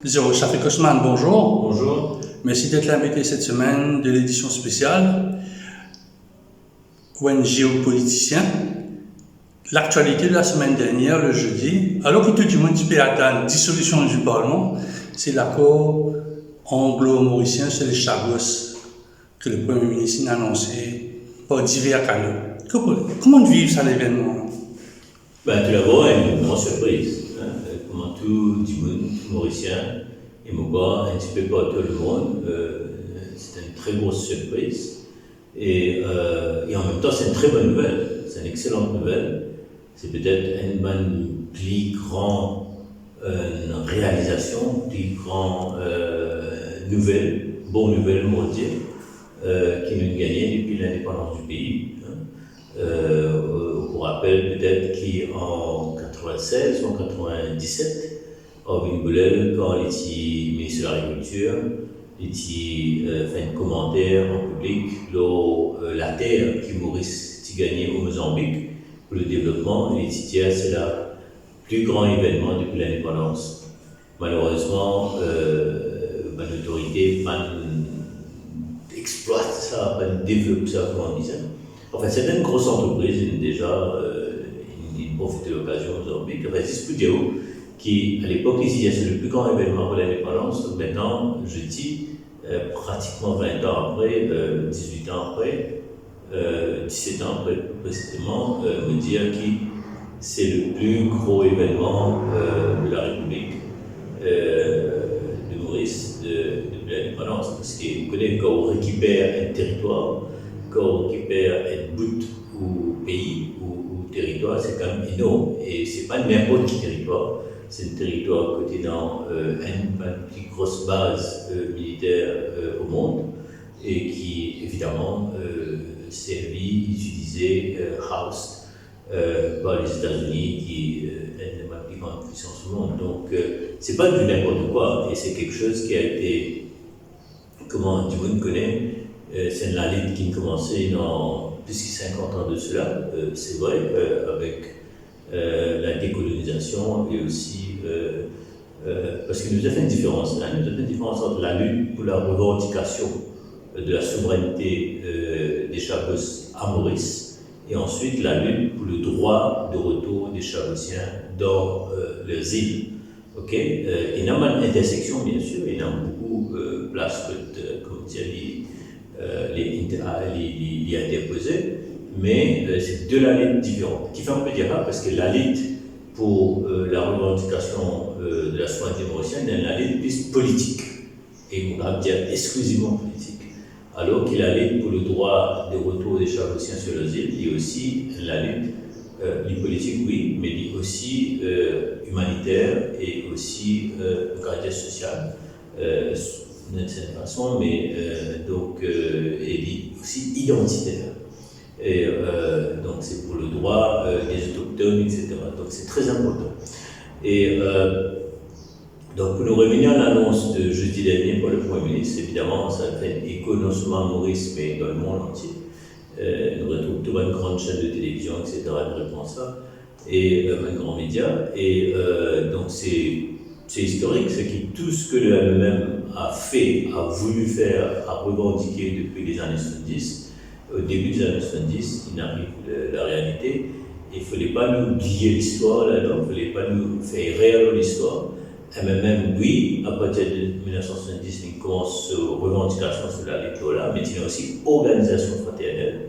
Zéro Shafik Osman, bonjour. Bonjour. Merci d'être l'invité cette semaine de l'édition spéciale ONG géopoliticien. L'actualité de la semaine dernière, le jeudi, alors que tout le monde peut attendre dissolution du Parlement, c'est l'accord anglo-mauricien sur les Chagos que le Premier ministre a annoncé par divers canaux. Comment vivre ça l'événement? Tout d'abord, une grande surprise. Comment tout le monde mauricien et Moba, un petit peu partout le monde, c'est une très grosse surprise. Et en même temps, c'est une très bonne nouvelle. C'est une excellente nouvelle. C'est peut-être une plus grande réalisation, plus grande bonne nouvelle mondiale qui nous a gagné depuis l'indépendance du pays. On rappelle peut-être qu'en 96 ou en 97, Orvin Boulel, quand il était ministre de l'Agriculture, il a fait un commentaire en public sur la terre qui Maurice a gagnée au Mozambique pour le développement. Il dit que c'est le plus grand événement depuis l'indépendance. Malheureusement, l'autorité exploite ça, pas développe ça, comme on disait. Enfin, c'est une grosse entreprise, déjà, il profite de l'occasion au Mozambique. Enfin, c'est Spudio, qui, à l'époque, il c'est le plus grand événement pour l'indépendance. Donc maintenant, je dis, pratiquement 20 ans après, 18 ans après, 17 ans après, précisément, me dire que c'est le plus gros événement de la République de Maurice de l'indépendance. Parce qu'on connaît quand on récupère un territoire, quand on récupère un bout ou pays ou territoire, c'est quand même énorme. Et ce n'est pas n'importe quel territoire, c'est un territoire qui est dans une plus grosse base militaire au monde et qui, évidemment, servit, utilisé, housed par les États-Unis, qui est une plus grande puissance au monde. Donc, ce n'est pas du n'importe quoi, et c'est quelque chose qui a été, comment tout le monde connaît, c'est une lutte qui a commencé dans plus de 50 ans de cela, c'est vrai, avec la décolonisation et aussi parce qu'il nous a fait une différence. Il nous a fait une différence entre la lutte pour la revendication de la souveraineté des Chagos à Maurice et ensuite la lutte pour le droit de retour des Chagossiens dans leurs îles. Okay? Il y a une intersection, bien sûr, il y a beaucoup de places, comme dire, les interposés, mais c'est deux luttes différentes. Qui fait un peu dire parce que la lutte pour la revendication de la souveraineté mauricienne est une lutte plus politique, et on va dire exclusivement politique. Alors qu'il y a la lutte pour le droit de retour des Chagossiens sur leurs îles, il y a aussi la lutte politique, oui, mais il y a aussi humanitaire et aussi caractère social. D'une certaine façon, mais et aussi identitaire. Et donc c'est pour le droit des autochtones, etc. Donc c'est très important. Et donc pour nous revenir à l'annonce de jeudi dernier pour le Premier ministre, évidemment ça fait écho non seulement à Maurice, mais dans le monde entier. Nous retrouvons toute une grande chaîne de télévision, etc. qui répond à ça, et un grand média. Et donc c'est historique, c'est que tout ce que le MMM a fait, a voulu faire, a revendiqué depuis les années 70, au début des années 70, il n'arrive de la réalité. Il ne fallait pas nous oublier l'histoire là-dedans, il ne fallait pas nous faire réel l'histoire. MMM, oui, à partir de 1970, il commence revendication sur la lutte là, mais il y a aussi organisation fraternelle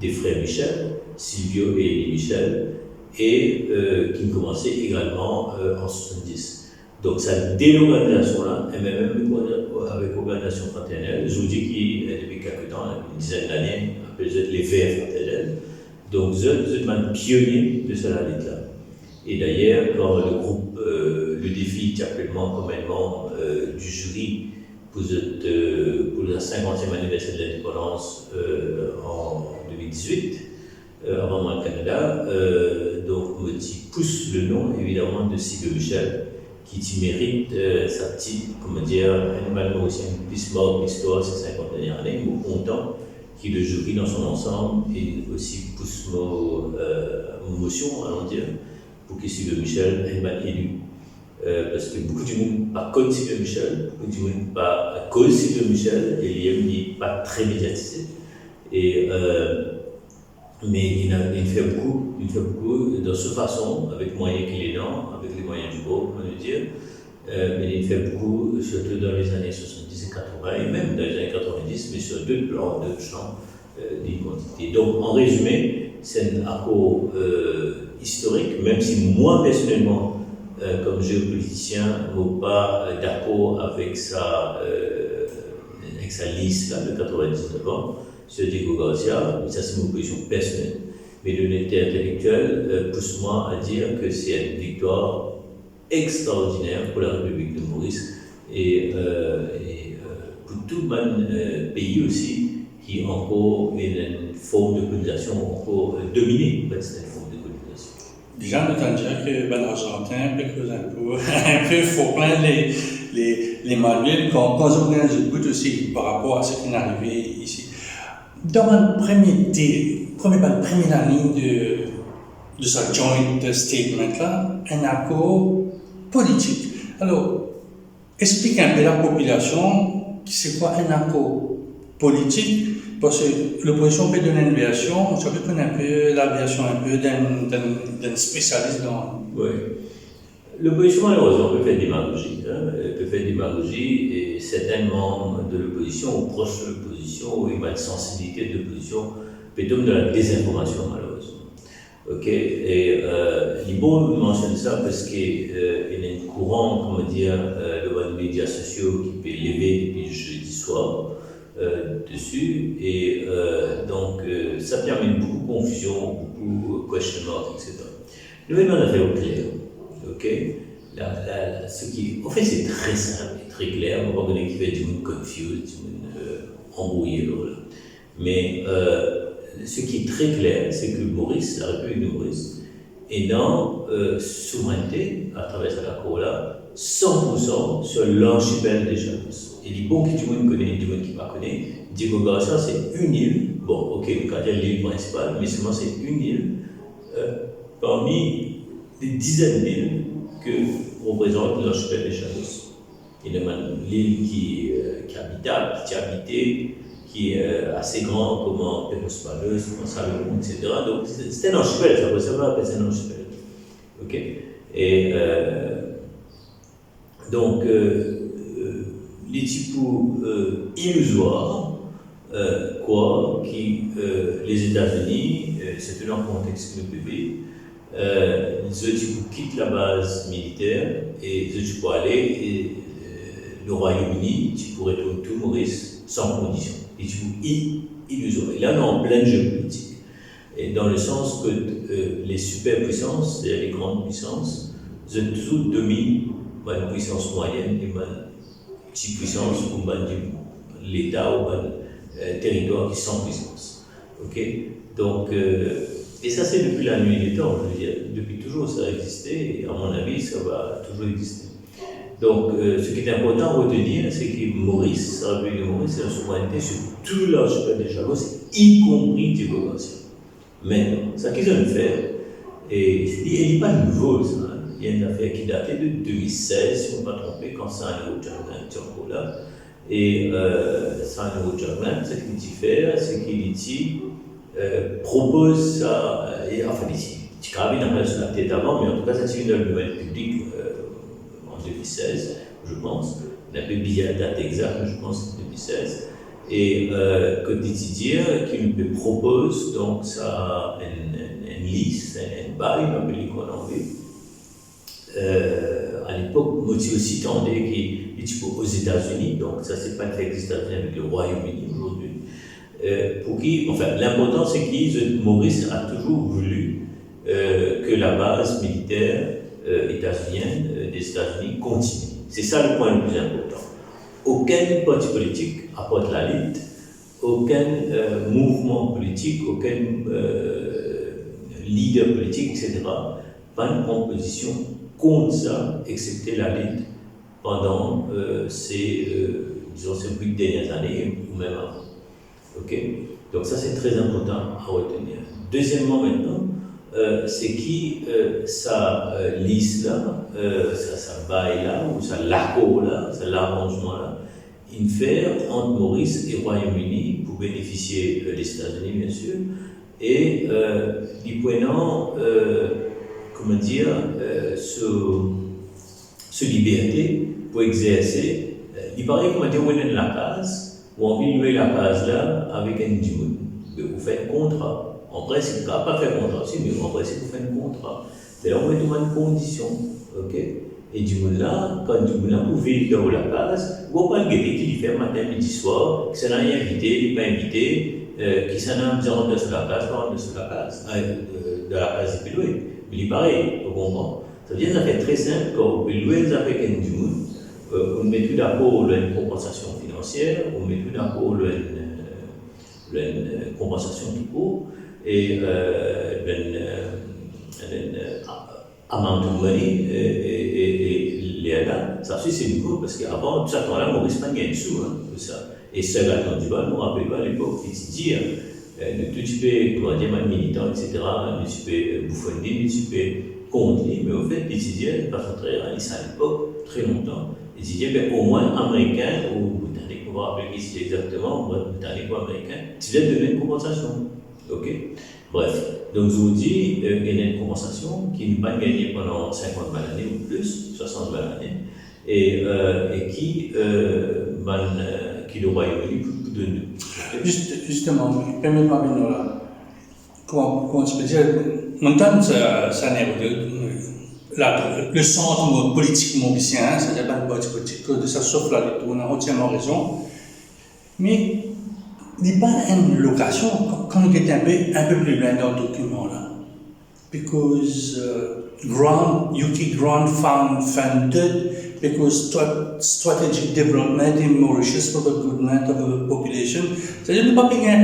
des frères Michel, Silvio et Elie Michel, et qui commençait également en 70. Donc, cette délocalisation-là, et même avec l'organisation fraternelle, je vous dis qu'il depuis quelques temps, une dizaine d'années, appelé les Verts fraternels. Donc, vous êtes un pionnier de cette lutte-là. Et d'ailleurs, quand le groupe, le défi qui est actuellement comme élément du jury pour la 50e anniversaire de l'indépendance en 2018, avant moi le Canada, donc, me pousse le nom, évidemment, de Silvio Michel, qui mérite sa petite, comment dire, une mauricienne plus morte l'histoire ces 50 dernières années, mais content qu'il le jury dans son ensemble et aussi pousse mon motion, allons dire, pour que Silvio Michel ait élu. parce que beaucoup de monde pas contre Sylvain Michel, beaucoup de monde pas à cause de Sylvain Michel, et il n'est pas très médiatisé. Et, mais il fait beaucoup de cette façon, avec les moyens qu'il est dans, avec les moyens du bord, on va dire. Mais il fait beaucoup, surtout dans les années 70 et 80, et même dans les années 90, mais sur d'autres plans, d'autres champs d'identité. Donc, en résumé, c'est un accord historique, même si moi, personnellement, comme géopoliticien, je ne suis pas d'accord avec sa liste là, de 99 ans sur Diego Garcia, mais ça c'est mon position personnelle. Mais l'honnêteté intellectuelle pousse moi à dire que c'est une victoire extraordinaire pour la République de Maurice et pour tout le pays aussi qui encore une forme de colonisation encore dominée par cette forme de colonisation. Déjà, on entend dire que l'Argentin peut causer un peu Falkland, les manuels qu'on écoute aussi par rapport à ce qui est arrivé ici. Dans la première année de sa joint statement là, un accord politique. Alors, explique un peu à la population c'est quoi un accord politique, parce que l'opposition peut donner une version, ça peut prendre un peu la version un peu d'un spécialiste dans... Oui. L'opposition, malheureusement, peut faire démagogie. Peut faire démagogie et certains membres de l'opposition ou proches de l'opposition ou une sensibilité de l'opposition peut donner de la désinformation, malheureusement. Ok, et Libo mentionne ça parce qu'il y a un courant, comment dire, de médias sociaux qui peut lever depuis le jeudi soir dessus, et donc ça permet beaucoup de confusion, beaucoup de questionnements, etc. Le même a fait au clair, ok. En fait, c'est très simple, très clair. On va pas connaître qui fait du monde confused, du monde embrouillé, mais ce qui est très clair, c'est que Maurice, la République de Maurice, est dans souveraineté à travers cet accord-là, 100% sur l'archipel des Chagos. Et les bons qui tout le monde connaît, du monde qui ne pas connaît, Diego Garcia, c'est une île, bon, ok, le cas de l'île principale, mais seulement c'est une île parmi des dizaines d'îles que représente l'archipel des Chagos. Il y a l'île qui est habitable, qui est habitée, qui est assez grand comme Pepos-Palos, comme Salomon, etc. Donc c'est un archipel, ça va appeler un archipel. Ok. Et donc les types illusoires, les États-Unis, c'est un contexte que nous vivons, ils quittent la base militaire et ils peuvent aller et le Royaume-Uni, tu pourrais retourner tout Maurice sans condition. Et tu illusoire. Et là, on est en pleine géopolitique. Et dans le sens que les superpuissances, c'est-à-dire les grandes puissances, tout dominent une puissance moyenne et une petite puissance ou l'État ou un territoire qui est sans puissance. Ok. Donc, et ça, c'est depuis la nuit des temps. Je veux dire, depuis toujours, ça a existé et à mon avis, ça va toujours exister. Donc, ce qui est important à retenir, c'est que Maurice, la République de Maurice, c'est la souveraineté sur tout l'archipel des Chagos, y compris Diego Garcia. Maintenant, ce qu'ils ont fait, et il n'est pas nouveau, ça. Hein. Il y a une affaire qui datait de 2016, si on ne m'a pas trompé, quand Sandro Germain était encore là. Et Sandro Germain, ce qu'il dit faire, c'est qu'il dit propose ça, enfin, il dit carabine après sur la tête avant, mais en tout cas, ça c'est une dans le domaine public. 2016, je pense. On n'a pas oublié la date exacte, mais je pense que 2016. Et dire qu'il me propose donc ça une liste, une bail, on appelle qu'on en veut. À l'époque, moi aussi tendais qu'il est aux États-Unis, donc ça c'est pas le fait que les États-Unis avec le Royaume-Uni aujourd'hui. Pour qui, enfin, l'important c'est que Maurice a toujours voulu que la base militaire états-unienne des États-Unis continue. C'est ça le point le plus important. Aucun parti politique apporte la lutte, aucun mouvement politique, aucun leader politique, etc., pas une composition contre ça, excepté la lutte pendant ces 8 dernières années ou même avant. Okay. Donc ça c'est très important à retenir. Deuxièmement maintenant, c'est qui ça liste là, ça bail là, ou ça l'accord là, ça l'arrangement là, il fait entre Maurice et Royaume-Uni pour bénéficier des États-Unis bien sûr, et il prenant, comment dire, ce liberté pour exercer, il paraît qu'on dit on est dans la case, ou on vient la case là avec un dimoun, vous faites un contrat. En principe, on ne peut pas faire un contrat, mais en principe, vous faites un contrat. C'est-à-dire, on met une condition. Ok? Et du coup, là, quand du coup, là, vous vivez dans la case, vous pouvez guetter qui fait matin, midi, soir, qui s'en a invité, qui n'est pas invité, qui s'en a besoin de la case, pas de la case, de la case de louer. Mais il paraît, vous comprenez? Ça veut dire que ça fait très simple, quand vous louez avec un du monde, on met tout d'abord une compensation financière, on met tout d'abord une compensation tout court, et amount of money et l'EADA, ça aussi c'est nouveau parce qu'avant, tout ça temps-là, Maurice pas gagné dessous, tout ça. Et ce gars-là, tu vois, je me rappelle pas à l'époque, il se dit, tu peux, comment dire, militant, etc., tu peux bouffonner, tu peux contenir, mais au fait, il se dit, de façon très réaliste à l'époque, très longtemps, il se dit, au moins américain ou britannique, on va rappeler ici exactement, britannique ou américain, tu dois donner une compensation. Ok? Bref, donc je vous dis, il y a une compensation qui n'est pas gagnée pendant 50 000 années ou plus, 60 000 années, et qui le Royaume-Uni peut donner. Justement, permets-moi maintenant là, comment tu peux dire, maintenant ça n'est le centre politique mauricien, ça n'est pas une politique de ça, sauf là, on a entièrement raison, mais il n'y a pas une location quand on est un peu plus loin dans le document là. Because UK grant funded because strategic development in Mauritius for the betterment of the population. C'est-à-dire ne pas payer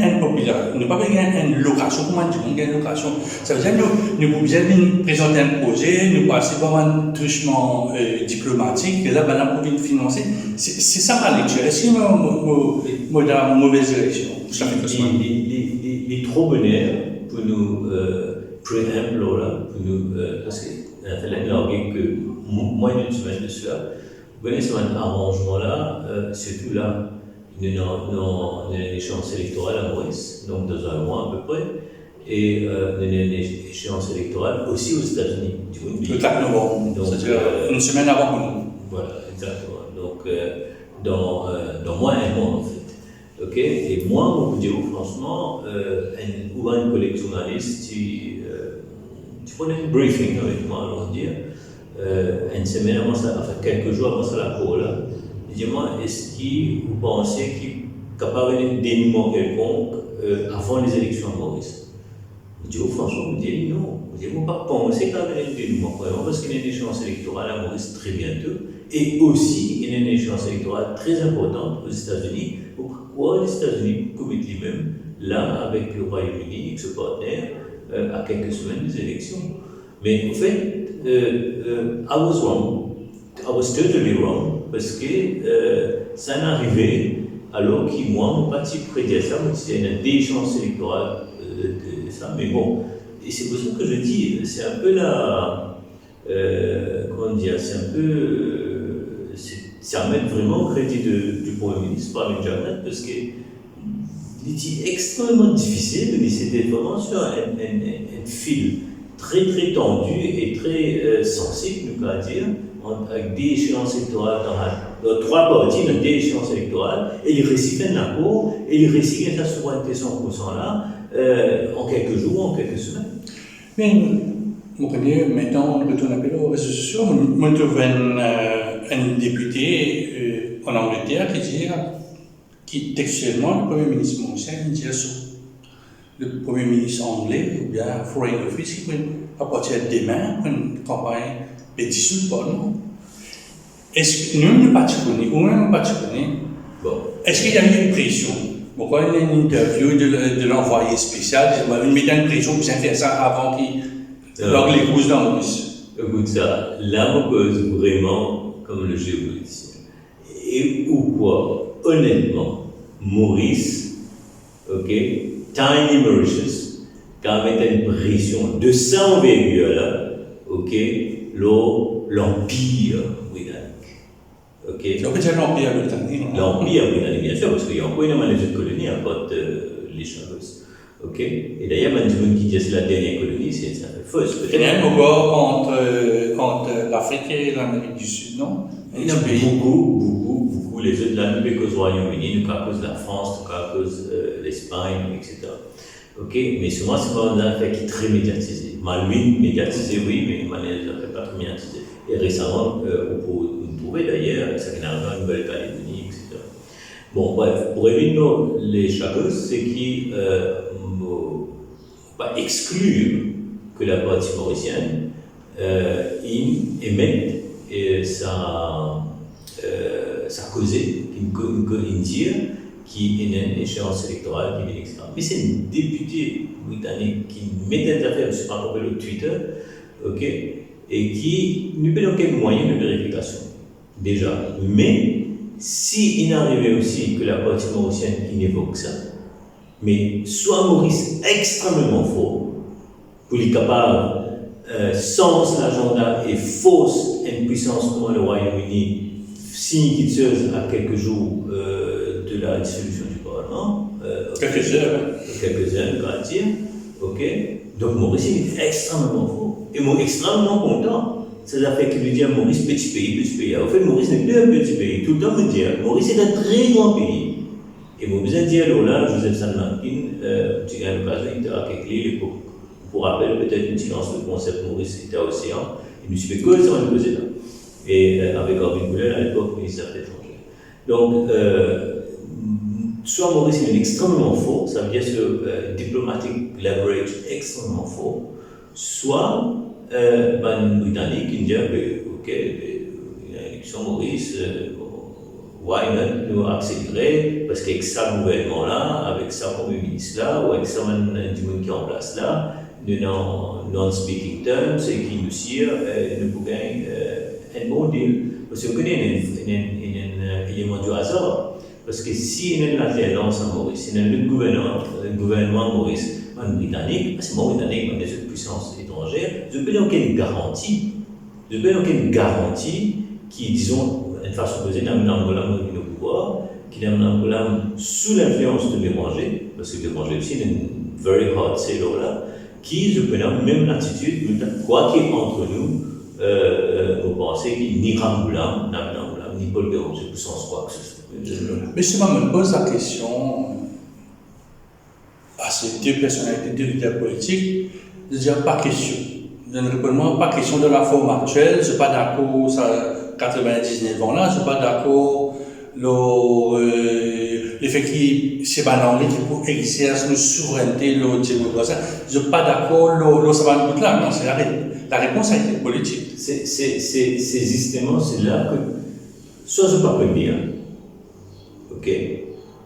ne pas payer une location, comment on dit une location. Ça veut dire que nous pouvons bien présenter un projet, nous passer par un truchement diplomatique, et là, on peut financer. C'est ça ma lecture. Est-ce qu'il y a une mauvaise direction? Il est trop bonheur pour nous préamble là, pour nous, parce que que moins d'une semaine de cela, vous connaissez un arrangement là, surtout là, une échéance électorale à Maurice, donc dans un mois à peu près, et une échéance électorale aussi aux États-Unis. Le 4 novembre, c'est-à-dire une semaine avant nous. Voilà, exactement. Donc, dans moins un mois en fait. Ok, et moi, on vous dire franchement, un collègue journaliste, tu prenais un briefing avec moi, allons dire, une semaine avant ça, enfin quelques jours avant ça, la cour là, dis-moi, est-ce que vous pensez qu'il est capable d'un dénouement quelconque avant les élections à Maurice? Je dis, franchement, vous dites non, vous dites, vous ne pas penser qu'il y a un dénouement, vraiment, parce qu'il y a une échéance électorale à Maurice très bientôt, et aussi il y a une échéance électorale très importante aux États-Unis. Pourquoi les États-Unis commettent lui-même, là, avec le Royaume-Uni, ce partenaire, à quelques semaines des élections? Mais en fait, I was wrong. I was totally wrong, parce que ça n'est arrivé alors que moi, mon parti prédit ça, moi, c'était une déchéance électorale de ça, mais bon. Et c'est pour ça que je dis, c'est un peu la. Comment dire, c'est un peu. Ça met vraiment au crédit du Premier ministre par Internet, parce que c'était extrêmement difficile, mais c'était vraiment sur un fil très très tendu et très sensible, nous allons dire, avec des échéances électorales dans trois parties, dans des échéances électorales, et il récit un accord, et il récit sa souveraineté 100% là, en quelques jours, en quelques semaines. Mais, maintenant, on retourne un peu aux réseaux sociaux, on trouve un député en Angleterre qui textuellement, le Premier ministre mauricien, dit le Premier ministre anglais, ou bien Foreign Office, qui à partir de demain, pour une campagne de dissoudre le Parlement. Est-ce que nous ne pas connaissons, ou même pas connaissons, est-ce qu'il y a eu une pression? Pourquoi il y a une interview de l'envoyé spécial, il met une pression pour faire ça avant qu'il log les causes dans Maurice? Écoute ça, là on pose vraiment comme le géopoliticien. Et ou quoi? Honnêtement, Maurice, ok, Tiny Mauritius, quand même une pression de 100 là, ok, l'empire britannique. Ok. On peut dire l'Empire britannique. L'Empire britannique, bien sûr, parce qu'il y a encore une autre colonie à côté les Chagos. Ok. Et d'ailleurs, même qui dit que c'est la dernière colonie, c'est un peu fausse. Il y a un encore entre l'Afrique et l'Amérique du Sud, non? Il y a beaucoup. Les autres, là, nous, à cause du Royaume-Uni, nous, à cause de la France, nous, à cause de l'Espagne, etc. Ok. Mais souvent, c'est pas une affaire qui est très médiatisée. Lui, médiatisé, oui, mais manière pas très médiatisée. Et récemment, vous trouvez d'ailleurs, ça vient en Nouvelle-Calédonie, etc. Bon, bref, pour éviter les Chagos, c'est qui pas exclure que la partie mauricienne émette sa causée, une dire qui est une échéance électorale qui vient etc. Mais c'est une députée britannique qui met des affaires, je ne sais pas encore le Twitter, ok, et qui ne peut aucun moyen de vérification, déjà. Mais si il arrivait aussi que la partie mauricienne évoque ça, mais soit Maurice extrêmement fort, pour les capables, sans l'agenda et fausse impuissance comme le Royaume-Uni, signe qu'il se à quelques jours de la dissolution du Parlement. Quelques heures, on va dire. Ok. Donc Maurice est extrêmement fort. Et moi, extrêmement content. Ça fait qu'il lui dit à Maurice, petit pays. En fait, Maurice n'est plus un petit pays. Tout le temps me dit, Maurice est un très grand pays. Et moi, vous avez dit alors là, Joseph Sanmankin, tu as l'occasion d'interagir avec lui pour rappeler peut-être une silence le concept Maurice était à Océan. Il nous suffit que ça va nous poser là. Et avec Arvin Boulet à l'époque, ministre des Affaires étrangères. Donc, soit Maurice est extrêmement fort, ça veut dire que diplomatique leverage extrêmement fort, soit Britannique qui dit ok, il y a une élection Maurice, why not nous accélérer, parce qu'avec ça gouvernement-là, avec ça Premier ministre-là, ou avec ça du monde qui est en place là, nous non-speaking terms, et qui nous sire, nous pouvons un bon deal. Parce qu'on connaît un élément du hasard. Parce que si il y a une alternance en Maurice, si il y a un gouvernement Maurice, en britannique, c'est pas britannique, mais des autres puissances étrangères, je ne peux aucune garantie. Qui, disons, de façon posée, n'a pas au pouvoir, qui n'a pas sous l'influence de l'étranger, parce que l'étranger aussi est une very hard sailor là, qui, je peux même l'attitude, quoi qu'il y ait entre nous, vous pensez qu'il ni Ramboulam, ni Paul Béranger, sans quoi que ce soit. Mais si on me pose la question à ces deux personnalités, deux leaders politiques, je dis pas question. Je ne réponds pas question de la forme actuelle, je ne suis pas d'accord ça 99 ans là, je ne suis pas d'accord le fait qu'il c'est banal qui pour exercer une souveraineté le démocratie. Je ne suis pas d'accord le ça va tout là, non, c'est la réponse a été politique. C'est justement c'est là que soit je ne pas connaître, ok,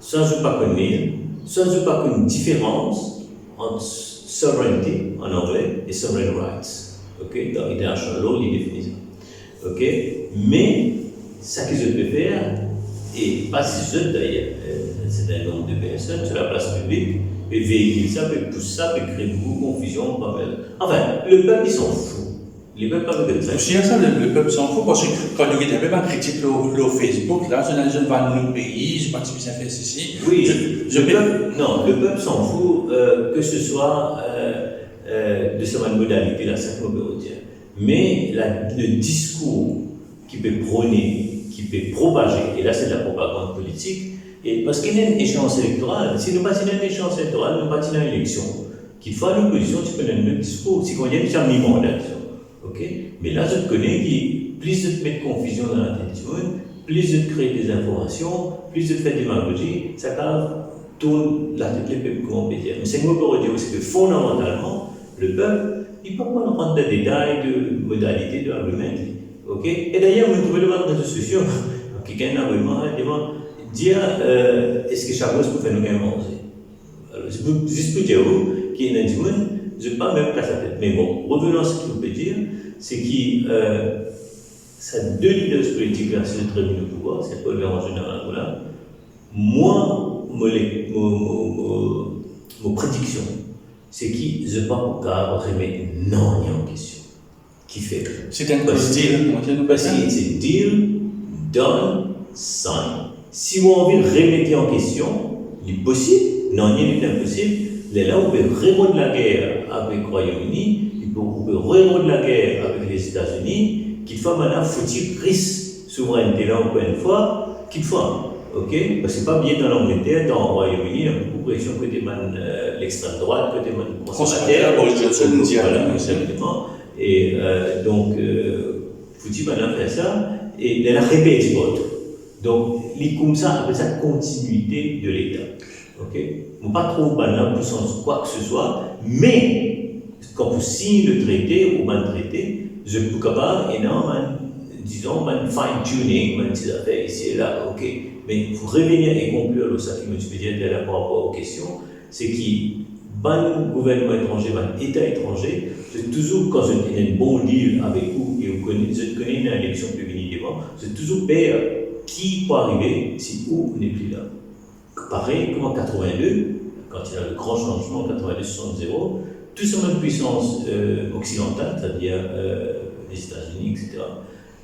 soit je ne pas connaître, soit je ne pas connaître une différence entre sovereignty en anglais et sovereign rights, ok, dans international law il définit ça, ok, mais ce que je peux faire et pas si je d'ailleurs, c'est un nombre de personnes sur la place publique et véhiculer ça, et pousser ça, et créer beaucoup de confusion, pas mal. Enfin, le peuple il s'en fout. Les peuples pas de ça. Je ça, le peuple s'en fout parce que quand nous avons un critique le Facebook, là, je ne vais pas dans notre pays, je ne sais pas si ça fait ceci. Oui, le peuple s'en fout, que ce soit de cette modalité, la cinq modalités. Mais le discours qui peut prôner, qui peut propager, et là c'est de la propagande politique, et parce qu'il y a une échéance électorale, si nous passons une échéance électorale, nous passons une élection, qu'il faut une opposition, tu peux donner un discours, si on y a déjà mis mon élection. Okay? Mais là, je connais qui, plus de te mettre confusion dans la tête du monde, plus de te créer des informations, plus de te faire démagogie, ça tourne la tête des peuples, comment on peut dire. Mais c'est moi pour dire aussi que fondamentalement, le peuple, il ne peut pas rentrer dans des détails de modalités de argumenter. Okay? Et d'ailleurs, vous trouvez devant les réseaux sociaux, quelqu'un a vraiment dire est-ce que Chavos peut faire nous manger? Alors, juste pour dire qu'il y a du monde, je ne vais pas même casser la tête. Mais bon, revenons à ce qu'il peut dire, c'est que ces deux leaders politiques là, c'est le très bien au pouvoir, c'est Paul Béranger et Nana Goulard. Moi, mon prédiction, c'est qui ne pas encore remettre non en question. Qui fait? C'est un deal. Parce que c'est deal, done, sign. Si vous avez envie de remettre en question, il est possible, non, il est impossible. Là, vous pouvez remettre la guerre avec le Royaume-Uni, vous pouvez remettre la guerre avec les États-Unis, qu'il faut maintenant faut-il risque souveraineté là encore une fois, qu'il faut. Ok? Parce que c'est pas bien dans l'Angleterre, dans le Royaume-Uni, il y a beaucoup de pression côté l'extrême droite, côté conservateur. Boris Johnson dit voilà, exactement. Et donc, faut-il maintenant faire ça, et la répète exporte. Donc, les comme ça, appelle ça continuité de l'État. Ok? On ne pas trop maintenant pour sens quoi que ce soit, mais quand vous signez le traité ou le traité, je peux capable, disons, fine-tuning, des affaires ici et là, ok. Mais il faut revenir et conclure le ça qui me dit par rapport aux questions, c'est qu'il ban gouvernement étranger, ban État étranger, c'est toujours quand je fais un bon deal avec vous et vous connaissez, je connais une élection publique devant, c'est toujours père qui peut arriver si vous n'est plus là. Pareil comme en 82, quand il y a le grand changement en 82-60, tout ça une puissance occidentale, c'est-à-dire les États-Unis, etc.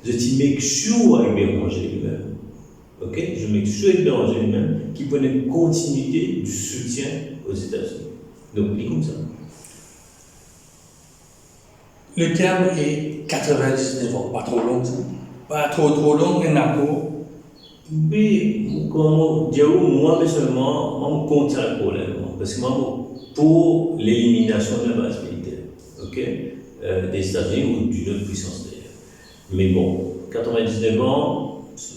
Je dis make sure avec Béranger lui-même. Ok? Je make sure avec Béranger lui-même qui prenait une continuité du soutien aux États-Unis. Donc, il est comme ça. Le terme est 99 ans, pas trop long, ça. Pas trop long, rien à court. Oui, comme je dis, moi personnellement, je compte ça le problème. Parce que moi, pour l'élimination de la base militaire, ok, des États-Unis ou d'une autre puissance d'ailleurs. Mais bon, 99 ans,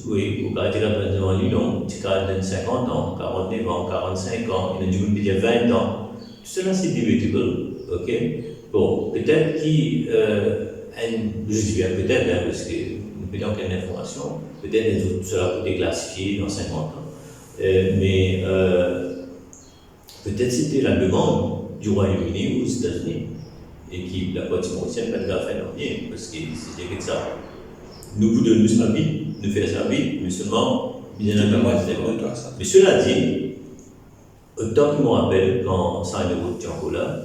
oui, vous arrêtez 99 ans, long, c'est 50 ans, 49 ans, 45 ans, il y a du coup dire 20 ans. Tout cela c'est debatable, ok. Bon, peut-être qu'il, je dis bien peut-être, hein, parce que nous n'avons aucune information, peut-être que cela peut être déclassifié dans 50 ans. Mais peut-être c'était la demande du Royaume-Uni aux États-Unis et qui la partie mauricienne n'a pas fait leur bien parce que c'était que ça. Nous vous donnons sa vie, nous faisons sa vie, mais seulement bien évidemment. Mais cela dit, autant que je me rappelle quand ça a été voté en Angola,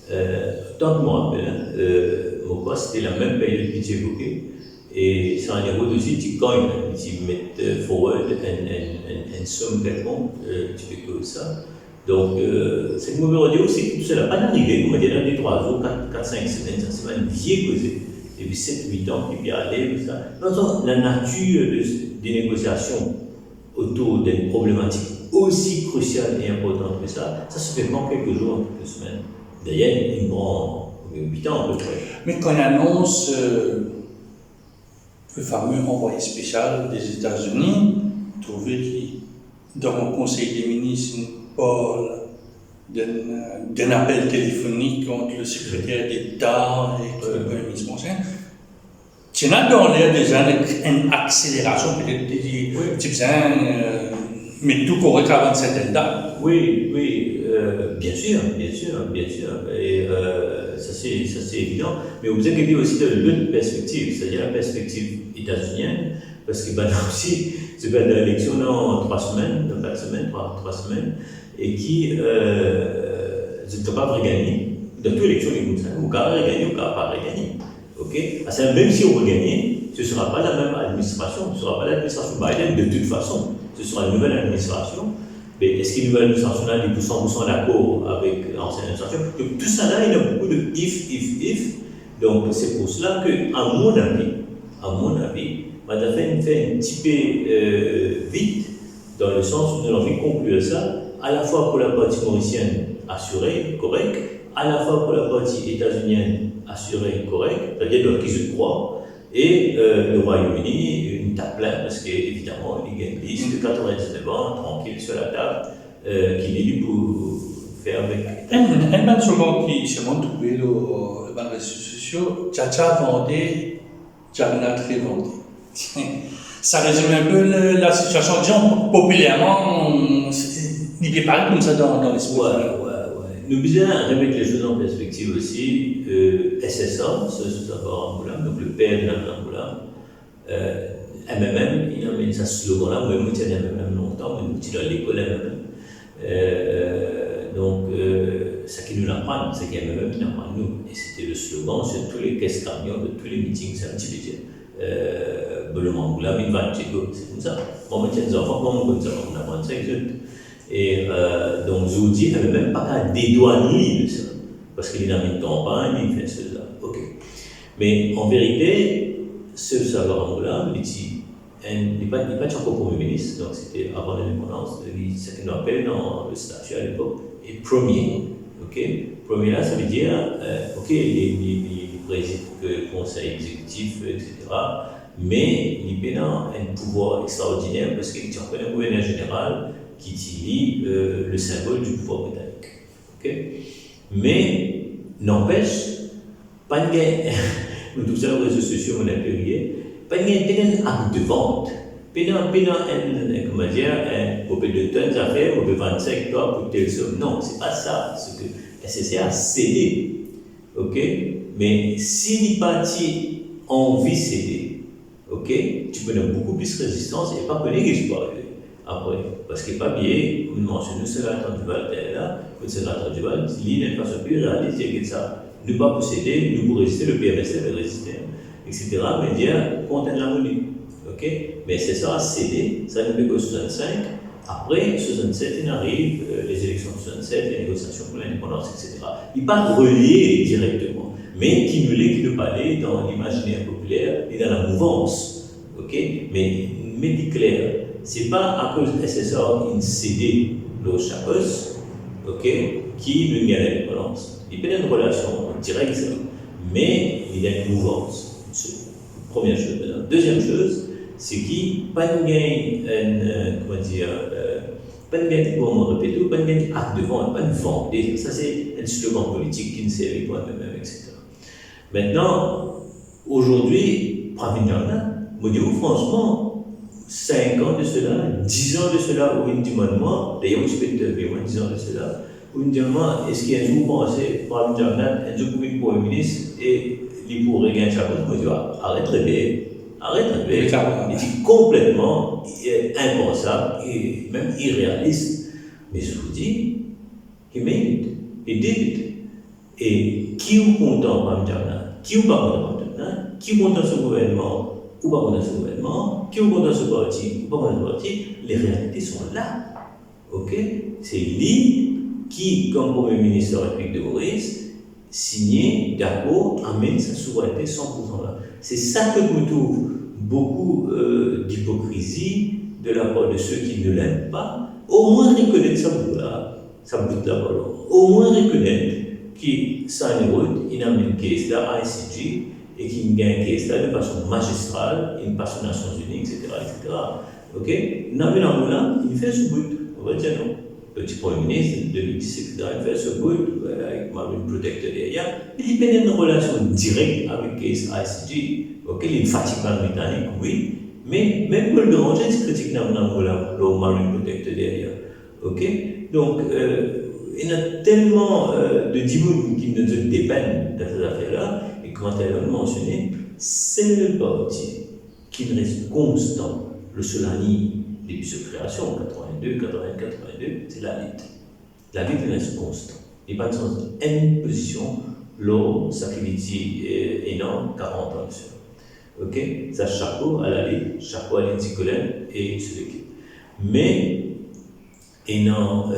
autant que je me rappelle, pourquoi c'était la même période que tu évoquais. Et ça a été aussi, tu gagnes, tu mets forward une somme quelconque, tu fais que ça. Donc, ce que je me dis aussi, que tout cela n'a pas d'arriver, vous me dites, dans les 3 jours, 4-5 semaines, ça c'est une vieille causée. Et puis 7-8 ans, puis aller, tout ça. Donc, la nature des négociations autour d'une problématique aussi cruciale et importante que ça se fait pas en quelques jours, en quelques semaines. D'ailleurs, il prend 8 ans à peu près. Mais quand on annonce le fameux envoyé spécial des États-Unis, trouvé qui, dans le Conseil des ministres, une parle d'un appel téléphonique contre le secrétaire d'État et le Premier ministre conseil. Tu as dans l'air déjà une accélération, peut-être des types, mais tout correct avant une certaine date. Oui, bien sûr. Et ça c'est évident. Mais vous inquiétez aussi de l'autre perspective, c'est-à-dire la perspective états-unienne, parce que là aussi, c'est pas de l'élection dans 3 semaines, dans 4 semaines, 3 semaines, et qui ne peut pas gagner. Dans toute élection, vous pouvez gagner ou pas gagner. Okay? Même si on veut gagner, ce ne sera pas la même administration, ce ne sera pas l'administration Biden de toute façon, ce sera une nouvelle administration. Mais est-ce qu'une nouvelle administration là est 100% d'accord avec l'ancienne administration? Donc tout ça là, il y a beaucoup de if. Donc c'est pour cela que, à mon avis, Madame fait un petit peu vite, dans le sens où nous avons envie de conclure ça, à la fois pour la partie mauricienne assurée, correcte, à la fois pour la partie états-unienne assurée, correcte, c'est-à-dire donc qui se croient, et le Royaume-Uni, une tape pleine, parce qu'évidemment, il y a une liste de 99 ans, tranquille sur la table, qu'il est libre pour faire avec. Un man souvent qui se montre trouvé le réseaux sociaux, Tchatcha vendait, Tchabna très vendu. Ça résume un peu la situation, disons, populairement, il n'est pas comme ça dans l'esprit. Ouais. Nous devons remettre les choses en perspective aussi. SSA, c'est Angola, donc le père de l'Angola. MMM, il a mis ce slogan-là, moi je tiens MMM longtemps, mais je suis dans l'école MMM. ça qui nous l'apprend, c'est qu'il y a même qui l'apprend nous. Et c'était le slogan sur tous les caisses camions de tous les meetings, c'est un petit peu dire. Bolomangoula, Minvan, Tcheko, c'est comme ça. Bon, maintenant, les enfants, comment on peut ça? On apprend ça, exact. Et donc, Zoudi n'avait même pas qu'à dédouaner de ça. Parce qu'il a mis une campagne, il fait cela. Ok. Mais en vérité, ce Salvador-Angola, il n'est pas encore Premier ministre, donc c'était avant l'indépendance, ce qu'on appelle dans le statut à l'époque, et premier. Okay? Premier là, ça veut dire, les présidents du conseil exécutif, etc., mais il a un pouvoir extraordinaire parce qu'il tient un gouverneur général qui utilise le symbole du pouvoir britannique. Okay? Mais, n'empêche, pas de gain. Nous tous sur les réseaux sociaux, on a publié, pas de acte de vente. Comment dire, on peut de tonnes d'affaires, on peut 25 toi pour telle somme. Non, c'est pas ça. Ce que SSR a cédé. Ok? Mais si les partis ont envie de céder, ok? Tu peux avoir beaucoup plus de résistance et pas connaître ce qui peut arriver après. Parce qu'il n'est pas bien, on mentionne le sénateur du Val, le sénateur du Val, il n'est pas plus réaliste que ça. Nous pas posséder, nous pour résister, le PMSF est résister, etc. Mais dire, contre la monnaie. Ok? Mais c'est ça, céder, ça nous fait 65. Après, 67, il arrive, les élections de 67, les négociations pour l'indépendance, etc. Il n'est pas relié directement, mais qui nous parlait dans l'imaginaire populaire et dans la mouvance. Ok? Mais dit clair, ce n'est pas à cause de SSR qui cédé le Chapos, ok, qui nous gagne l'indépendance. Il y a une relation directe, mais il y a une mouvance. Première chose. Deuxième chose, c'est qu'il n'y a pas de gain, pas de gain, comment répéter, pas de gain acte de vente, pas de vente. Ça, c'est un slogan politique qui ne sert avec moi-même, etc. Maintenant, aujourd'hui, moi, je dis franchement, 5 ans de cela, 10 ans de cela, ou une demande-moi, d'ailleurs, je peux te dire, 10 ans de cela, ou une demande, est-ce qu'il y a un jour pensé, par exemple, un jour pour une Premier ministre, et il pourrait gagner sa chose, moi, je dis, arrête de rêver. C'est complètement impensable et même irréaliste. Mais je vous dis, il mérite, il dit. Et qui est content par le qui est pas content qui est content de ce gouvernement ou pas content de ce gouvernement, qui est content de ce parti ou pas content de ce parti, les réalités sont là. Ok? C'est lui qui, comme Premier ministre de la République de Maurice, signé, d'accord, amène sa souveraineté 100% là. C'est ça que je trouve beaucoup d'hypocrisie de la part de ceux qui ne l'aiment pas. Au moins reconnaître sa bout là, au moins reconnaître qu'il s'en est route, il amène une caisse là, ICG, et qu'il gagne une caisse là de façon magistrale, il passe aux Nations Unies, etc. Ok? Nabil il fait ce bout, on va dire non. Le petit Premier ministre, 2010, etc., il fait ce bout avec Marine Protector derrière. Il y a une relation directe avec case ICG. Ok, il fatigue pas le Britannique, oui, mais même pour le déranger, c'est critique dans le Marine Protector derrière. Ok, donc il y a tellement de dimoun qui nous dépendent de cette affaire-là, et comment elle a mentionné, c'est le parti qui reste constant, le Solani, depuis sa création, 82, 82, c'est la lutte. La lutte reste constante. Il n'y a pas de sens une position, lors de sa activité énorme, 40 ans. Ok? Ça, chapeau à la lutte, chapeau à l'Inticolène et sur l'équipe. Mais, et non,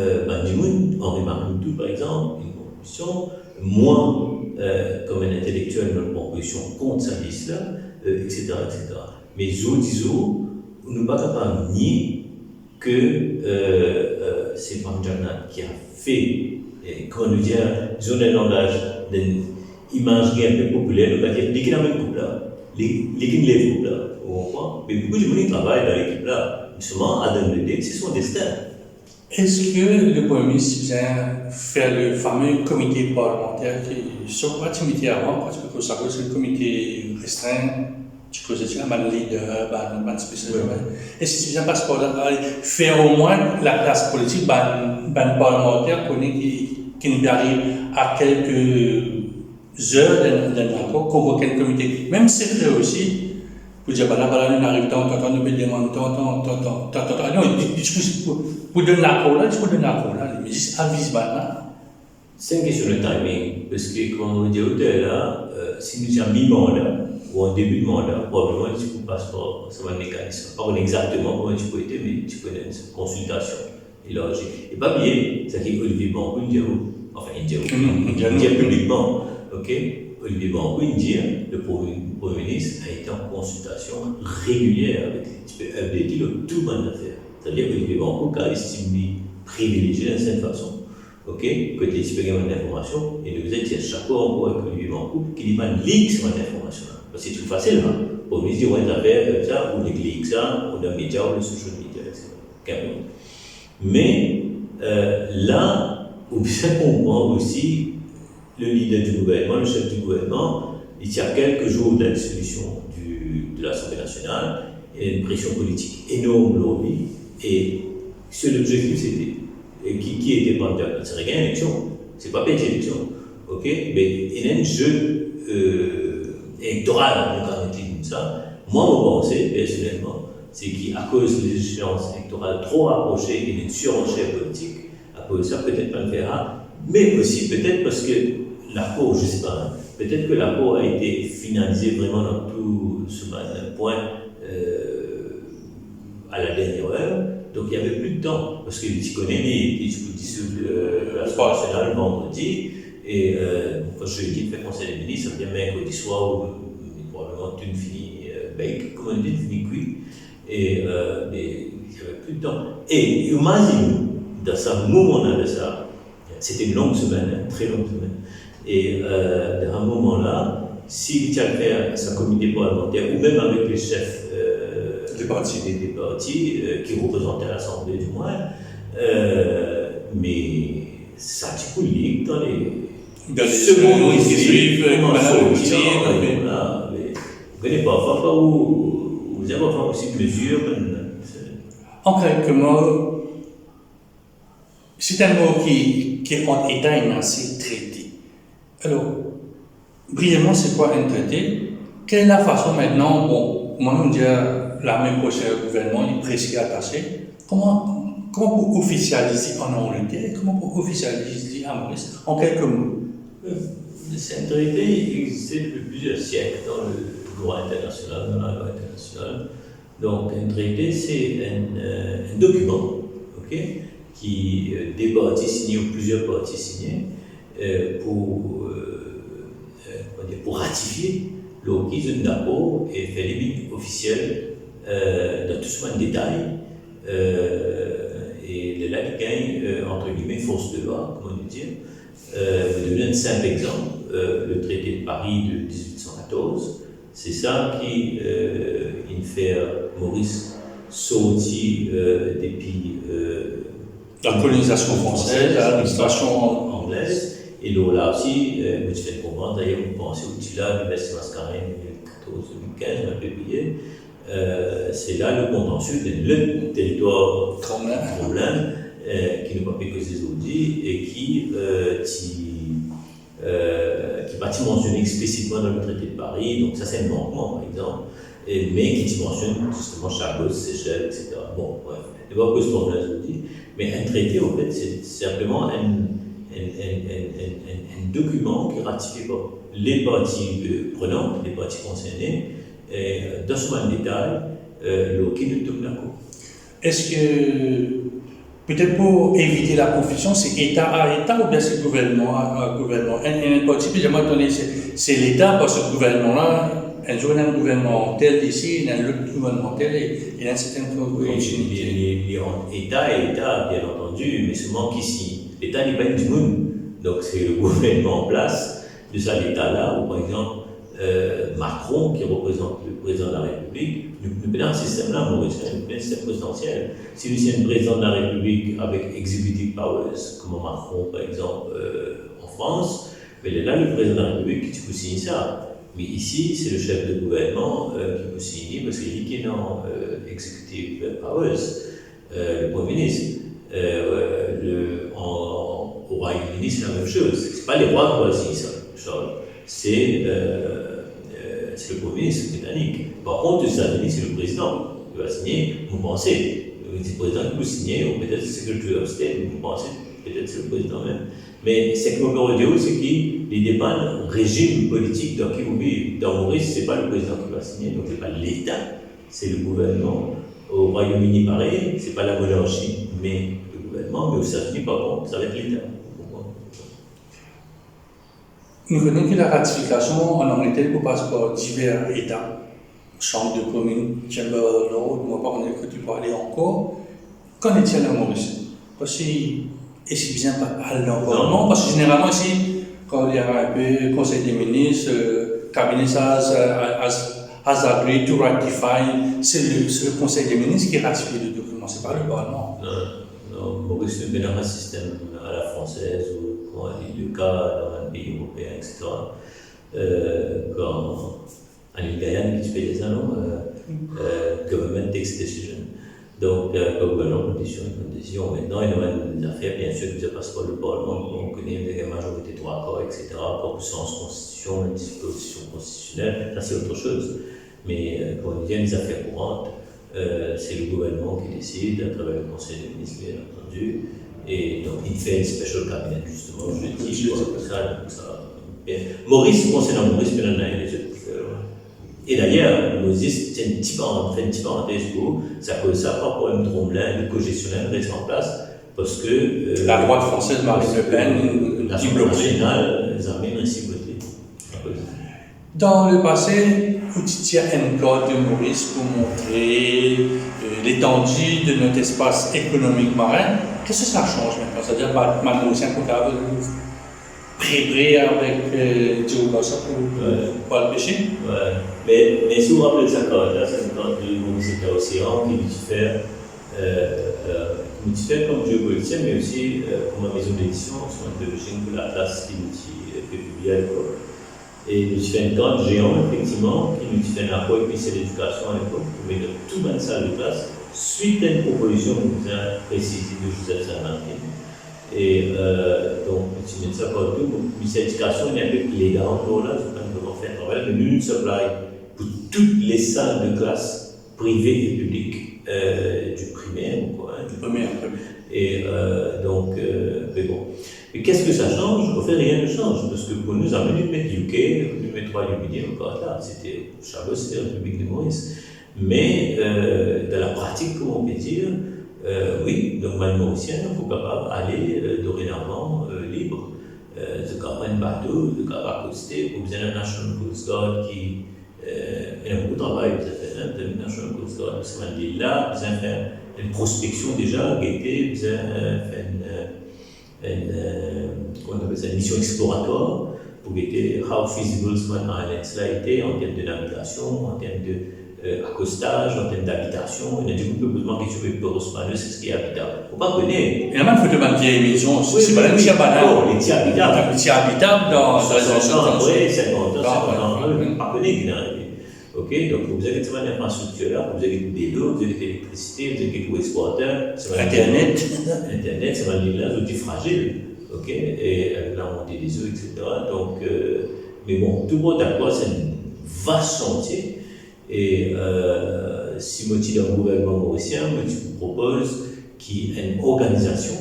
Henri Marloutou, par exemple, une proposition, moi, comme un intellectuel, une proposition contre sa liste-là, etc., etc. Mais Zodizo, nous ne sommes pas capables de nier que c'est Pamjana qui a fait, quand on dit, disons un langage d'imagerie un peu populaire, on va dire, l'équipe dans le couple là, l'équipe lève couple là, on comprend. Mais beaucoup de gens qui travaillent dans l'équipe là, justement, à donner c'est son destin. Est-ce que le Premier ministre vient faire le fameux comité parlementaire qui, sur quoi tu m'étais avant, parce que c'est le comité restreint, tu causes de la leader, ban spécial. Est-ce que tu viens passer par là, faire au moins la classe politique, ban parlementaire, qui nous arrive à quelques heures d'un accord, convoquer le comité, même si c'est vrai aussi, pour dire, là, nous arrivons, nous peut demander, non, pour donner l'accord là, il faut donner l'accord là. le ministre avise maintenant. C'est une question de timing, parce que, comme on dit au là, si nous sommes mi-mandat, ou en début de mandat, probablement tu peux passer par un mécanisme. Pas exactement comment tu peux être, mais tu peux avoir une consultation élargie. Et pas oublier, c'est qu'Olivier Banco, il dit publiquement, ok, Olivier Banco, il dit, le Premier ministre a été en consultation régulière avec lui. Tu peux updater tout le monde d'affaires. C'est-à-dire qu'Olivier Banco, quand il estime privilégié d'une certaine façon, ok, côté tu peux gagner une information, et nous êtes chaque fois encore avec Olivier Banco, qui dit pas leak sur cette information-là. Parce que c'est tout facile, hein. Pour nous dire, on a affaire ça, ou des leaks, ça, ou des médias, ou des social media, etc. Mais là, on bien comprendre aussi le leader du gouvernement, le chef du gouvernement, il y a quelques jours de la dissolution de l'Assemblée nationale, il y a une pression politique énorme aujourd'hui, et sur l'objectif, c'était qui était candidat, c'est rien élection, c'est pas pété élection, ok, mais il y a un jeu électoral, donc on dit comme ça. Moi, mon pensée, personnellement, c'est qu'à cause des échéances électorales trop rapprochées et d'une surenchère politique, à cause de ça, peut-être pas le verra, mais aussi peut-être parce que l'accord, je ne sais pas, hein, peut-être que l'accord a été finalisé vraiment dans tout ce point à la dernière heure, donc il n'y avait plus de temps, parce que tu connais les dissoudre l'Assemblée nationale le vendredi, et quand je lui ai dit de faire conseil des ministres, ça veut dire mercredi soir, ou probablement tu ne finis bake, comme on dit, tu finis cuit, et mais il n'y avait plus de temps. Et imagine, dans ce moment-là de ça, c'était une longue semaine, une très longue semaine, et dans un moment-là, s'il tient à faire sa comité parlementaire, ou même avec les chefs des partis qui représentaient l'Assemblée du moins, mais ça a un petit coup de ligue dans les secondes qui suivent, comment sortir, vous ne connaissez pas où vous avez aussi de mesures. En quelques mots, c'est un mot qui est en état énoncé traité. Alors, brièvement, c'est quoi un traité? Quelle est la façon maintenant, bon, moi, on dit l'armée prochaine au gouvernement est presque attaché. Comment pour officialiser en Angleterre, comment pour officialiser en Maurice, en quelques mots? C'est un traité qui existait depuis plusieurs siècles dans le droit international, dans la loi internationale. Donc, un traité, c'est un document, ok, qui des parties signées ou plusieurs parties signées pour ratifier l'origine d'un accord et faire les lignes officielles dans tout ce détail. Et là, il gagne, entre guillemets, force de loi, comment dire. Je donne un simple exemple, le traité de Paris de 1814, c'est ça qui fait Maurice sortir des pays. La colonisation française, l'administration anglaise. Et là aussi, je fais comprendre, d'ailleurs, vous pensez au Tula, l'Université Mascarène, 2014-2015, on a publié. C'est là le contentieux de le territoire problème qui ne peut pas que ces audits et qui pas mentionné explicitement dans le traité de Paris, donc ça c'est un manquement par exemple, mais qui mentionne justement Chagos, Seychelles, etc. Bon, bref, il n'y a pas que ce problème audits, mais un traité en fait c'est simplement un document qui ratifie les parties prenantes, les parties concernées, dans ce détail, qui ne tourne la cour. Est-ce que, peut-être pour éviter la confusion, c'est État à État ou bien c'est gouvernement à gouvernement? Un parti, puis j'aimerais donner, c'est l'État, parce que ce gouvernement-là, un jour il y a un gouvernement tel ici, il y a un autre gouvernement tel, et il y a une certaine continuité. État et État, bien entendu, mais seulement qu'ici, l'État n'est pas du monde. Donc c'est le gouvernement en place de cet État-là, où par exemple, Macron, qui représente le président de la République, nous avons un système-là, Maurice, un système présidentiel. Si nous sommes président de la République avec executive powers, comme Macron par exemple en France, mais là, le président de la République qui peut signer ça. Mais ici, c'est le chef de gouvernement qui peut signer, parce qu'il dit qu'il est dans executive powers, le Premier ministre. Au Royaume-Uni, c'est la même chose. Ce n'est pas les rois qui doivent signer ça, Charles. C'est le Premier ministre britannique. Par contre, aux États-Unis, c'est le président qui va signer, vous pensez. Le président qui peut signer, ou peut-être le Secretary of State, vous pensez, peut-être c'est le président même. Mais c'est que mon rodéo, c'est qu'il dépend du régime politique dans qui vous vivez. Dans Maurice, ce n'est pas le président qui va signer, donc ce n'est pas l'État, c'est le gouvernement. Au Royaume-Uni, pareil, ce n'est pas la monarchie, mais le gouvernement. Mais aux États-Unis, par contre, ça va être l'État. Nous venons que la ratification en Angleterre passe par divers États. Chambre de communes, Chamber of Lords, moi pas que tu peux aller encore. Qu'en est-il en Maurice? Parce que, est-ce bien aller encore? Non, parce que généralement ici, quand il y a un peu Conseil des ministres, cabinet has agreed to ratify, c'est le Conseil des ministres qui ratifie le document, c'est pas le Parlement. Non, Maurice nous mène un système à la française, ou comment on dit, le cas dans un pays européen, etc. Quand en Guyane, qui fait des annonces, government takes decision. Donc, le gouvernement conditionne une décision. Maintenant, il y a des affaires, bien sûr, qui ne passent pas le Parlement, on connaît des majorités, droits, accords, etc. Pas que sens constitution, une disposition constitutionnelle, ça c'est autre chose. Mais quand il y a des affaires courantes, c'est le gouvernement qui décide, à travers le Conseil des ministres, bien entendu. Et donc, il fait une special cabinet, justement, je dis, ça. Maurice, concernant Maurice, il y en a les autres. Et d'ailleurs, Moses, c'est une petite parenthèse pour ça cause ça, pas pour un tromblin, le co-gestionnaire reste en place, parce que. La droite française, Marine Le Pen, l'Assemblée nationale, les amène ainsi voter. Dans le passé, vous étiez un code de Maurice pour montrer l'étendue de notre espace économique marin. Qu'est-ce que ça change maintenant? C'est-à-dire, Maurice, un capable prébré avec Joe Bossa pour le pêcher. Ouais. Mais si vous vous rappelez de ça, là, c'est quand le Maurice était océan qui diffère comme géopoliticien, mais aussi comme une maison d'édition, sur un publishing pour la place qui nous publié à l'époque. Et nous fait un temps géant, effectivement, qui nous fait un rapport avec le l'éducation à l'époque, mais de tout dans la salle de classe, suite à une proposition que nous avons précisée de Joseph Saint-Martin. Et donc, tu mets ça partout. Donc, cette éducation est un peu illégale encore là, je ne peux pas faire un travail, mais nous, nous supply pour toutes les salles de classe privées et publiques du primaire, quoi, du premier. Et donc, mais bon. Et qu'est-ce que ça change? En fait, rien ne change, parce que pour nous, en minute, mettre UK, nous mettre Royaume-Uni, encore là, c'était Chabot, c'était la République de Maurice. Mais dans la pratique, comment on peut dire, oui, donc, les Mauriciens sont capables d'aller dorénavant libre. De prendre un bateau, de accoster, vous avez un National Coast Guard qui a beaucoup de travail, vous avez un National Coast Guard, vous avez là, vous avez une prospection déjà, guetter, vous avez une mission exploratoire pour guetter how feasible Swan Islands a été en termes de navigation, en termes d'accostage, en termes d'habitation. Il y a du coup besoin de quelque chose de c'est ce qui est habitable. Il ne faut pas connaître. Il y a même une photo de vieille maison, c'est pas la petite banane. Les petits habitables. Les petits habitables dans 60 ans, oui, 50 ans, 50 ans, il ne faut pas connaître qui est arrivé. Ok, donc vous avez une infrastructure là, vous avez des lots, vous avez de l'électricité, vous avez quelques explorateurs, Internet, c'est un livre là, un outil fragile, ok, et avec la montée des eaux, etc. Donc, mais bon, tout le monde à quoi c'est un vaste chantier, et si moi tu es dans le gouvernement mauricien, tu me proposes qu'il y ait une organisation